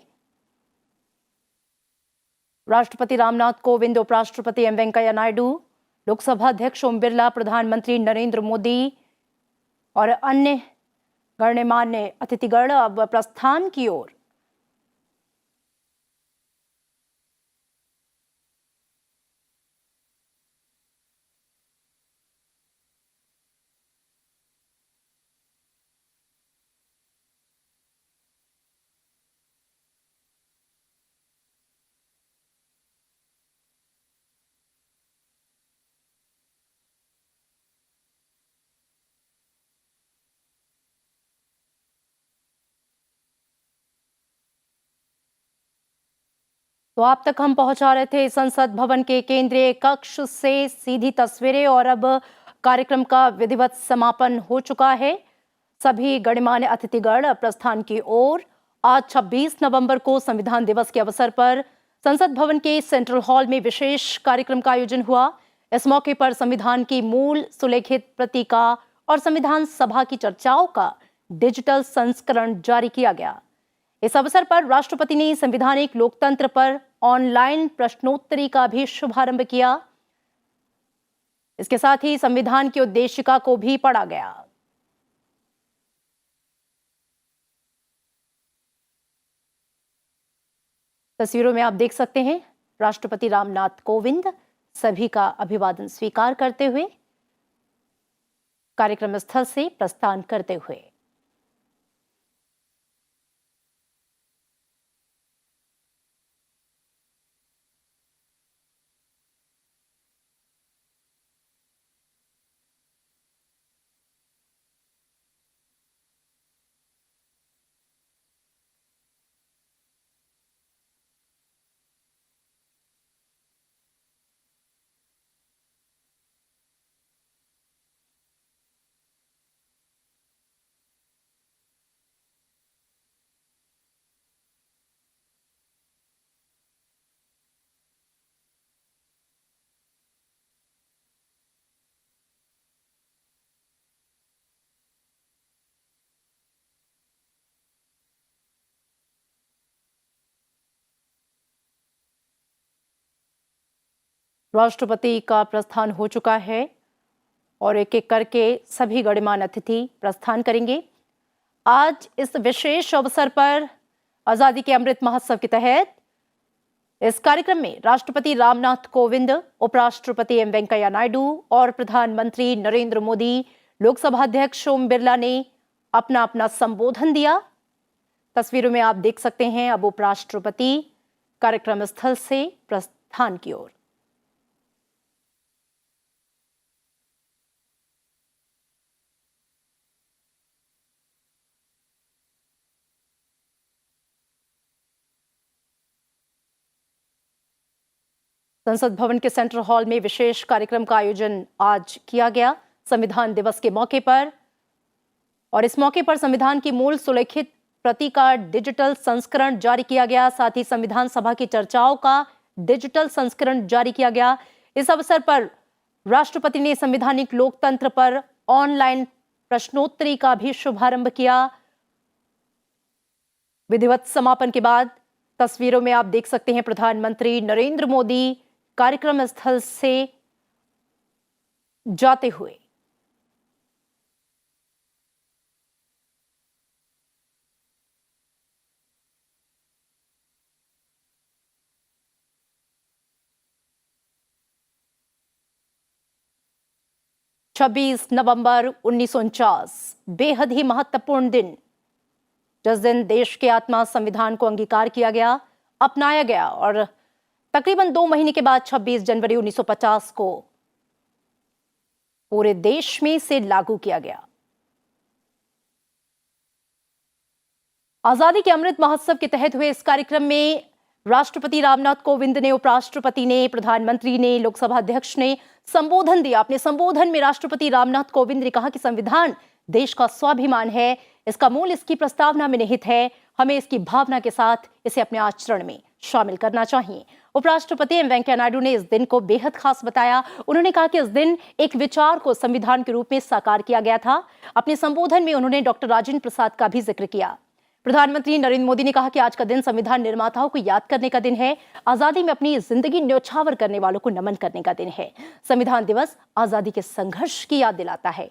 राष्ट्रपति रामनाथ कोविंद, उपराष्ट्रपति एम वेंकैया नायडू, लोकसभा अध्यक्ष ओम बिरला, प्रधानमंत्री नरेंद्र मोदी और अन्य गणमान्य अतिथिगण अब प्रस्थान की ओर। तो आप तक हम पहुंचा रहे थे संसद भवन के केंद्रीय कक्ष से सीधी तस्वीरें, और अब कार्यक्रम का विधिवत समापन हो चुका है। सभी गणमान्य अतिथिगण प्रस्थान की ओर। आज 26 नवंबर को संविधान दिवस के अवसर पर संसद भवन के सेंट्रल हॉल में विशेष कार्यक्रम का आयोजन हुआ। इस मौके पर संविधान की मूल सुलेखित प्रति का और संविधान सभा की चर्चाओं का डिजिटल संस्करण जारी किया गया। इस अवसर पर राष्ट्रपति ने संवैधानिक लोकतंत्र पर ऑनलाइन प्रश्नोत्तरी का भी शुभारंभ किया। इसके साथ ही संविधान की उद्देशिका को भी पढ़ा गया। तस्वीरों में आप देख सकते हैं राष्ट्रपति रामनाथ कोविंद सभी का अभिवादन स्वीकार करते हुए कार्यक्रम स्थल से प्रस्थान करते हुए। राष्ट्रपति का प्रस्थान हो चुका है और एक एक करके सभी गणमान्य अतिथि प्रस्थान करेंगे। आज इस विशेष अवसर पर आजादी के अमृत महोत्सव के तहत इस कार्यक्रम में राष्ट्रपति रामनाथ कोविंद, उपराष्ट्रपति एम वेंकैया नायडू और प्रधानमंत्री नरेंद्र मोदी, लोकसभा अध्यक्ष ओम बिरला ने अपना अपना संबोधन दिया। तस्वीरों में आप देख सकते हैं अब उपराष्ट्रपति कार्यक्रम स्थल से प्रस्थान की ओर। संसद भवन के सेंट्रल हॉल में विशेष कार्यक्रम का आयोजन आज किया गया संविधान दिवस के मौके पर, और इस मौके पर संविधान की मूल सुलेखित प्रति का डिजिटल संस्करण जारी किया गया। साथ ही संविधान सभा की चर्चाओं का डिजिटल संस्करण जारी किया गया। इस अवसर पर राष्ट्रपति ने संवैधानिक लोकतंत्र पर ऑनलाइन प्रश्नोत्तरी का भी शुभारंभ किया। विधिवत समापन के बाद तस्वीरों में आप देख सकते हैं प्रधानमंत्री नरेंद्र मोदी कार्यक्रम स्थल से जाते हुए। छब्बीस नवंबर 1949 बेहद ही महत्वपूर्ण दिन, जिस दिन देश के आत्मा संविधान को अंगीकार किया गया, अपनाया गया और तकरीबन 2 महीने के बाद 26 जनवरी 1950 को पूरे देश में इसे लागू किया गया। आजादी के अमृत महोत्सव के तहत हुए इस कार्यक्रम में राष्ट्रपति रामनाथ कोविंद ने, उपराष्ट्रपति ने, प्रधानमंत्री ने, लोकसभा अध्यक्ष ने संबोधन दिया। अपने संबोधन में राष्ट्रपति रामनाथ कोविंद ने कहा कि संविधान देश का स्वाभिमान है, इसका मूल इसकी प्रस्तावना में निहित है, हमें इसकी भावना के साथ इसे अपने आचरण में शामिल करना चाहिए। उपराष्ट्रपति एम वेंकैया नायडू ने इस दिन को बेहद खास बताया। उन्होंने कहा कि इस दिन एक विचार को संविधान के रूप में साकार किया गया था। अपने संबोधन में उन्होंने डॉक्टर राजेंद्र प्रसाद का भी जिक्र किया। प्रधानमंत्री नरेंद्र मोदी ने कहा कि आज का दिन संविधान निर्माताओं को याद करने का दिन है, आजादी में अपनी जिंदगी न्यौछावर करने वालों को नमन करने का दिन है। संविधान दिवस आजादी के संघर्ष की याद दिलाता है।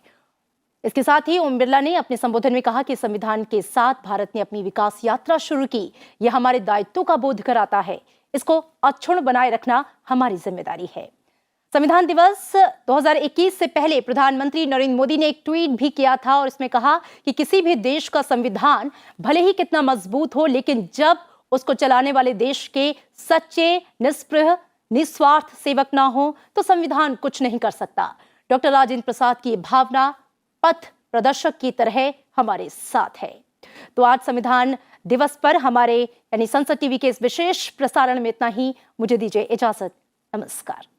इसके साथ ही ओम बिरला ने अपने संबोधन में कहा कि संविधान के साथ भारत ने अपनी विकास यात्रा शुरू की। यह हमारे दायित्वों का बोध कराता है, इसको अक्षुण्ण बनाए रखना हमारी जिम्मेदारी है। संविधान दिवस 2021 से पहले प्रधानमंत्री नरेंद्र मोदी ने एक ट्वीट भी किया था और इसमें कहा कि किसी भी देश का संविधान भले ही कितना मजबूत हो, लेकिन जब उसको चलाने वाले देश के सच्चे, निष्पृह, निस्वार्थ सेवक ना हो तो संविधान कुछ नहीं कर सकता। डॉक्टर राजेंद्र प्रसाद की भावना पथ प्रदर्शक की तरह हमारे साथ है। तो आज संविधान दिवस पर हमारे यानी संसद टीवी के इस विशेष प्रसारण में इतना ही। मुझे दीजिए इजाजत। नमस्कार।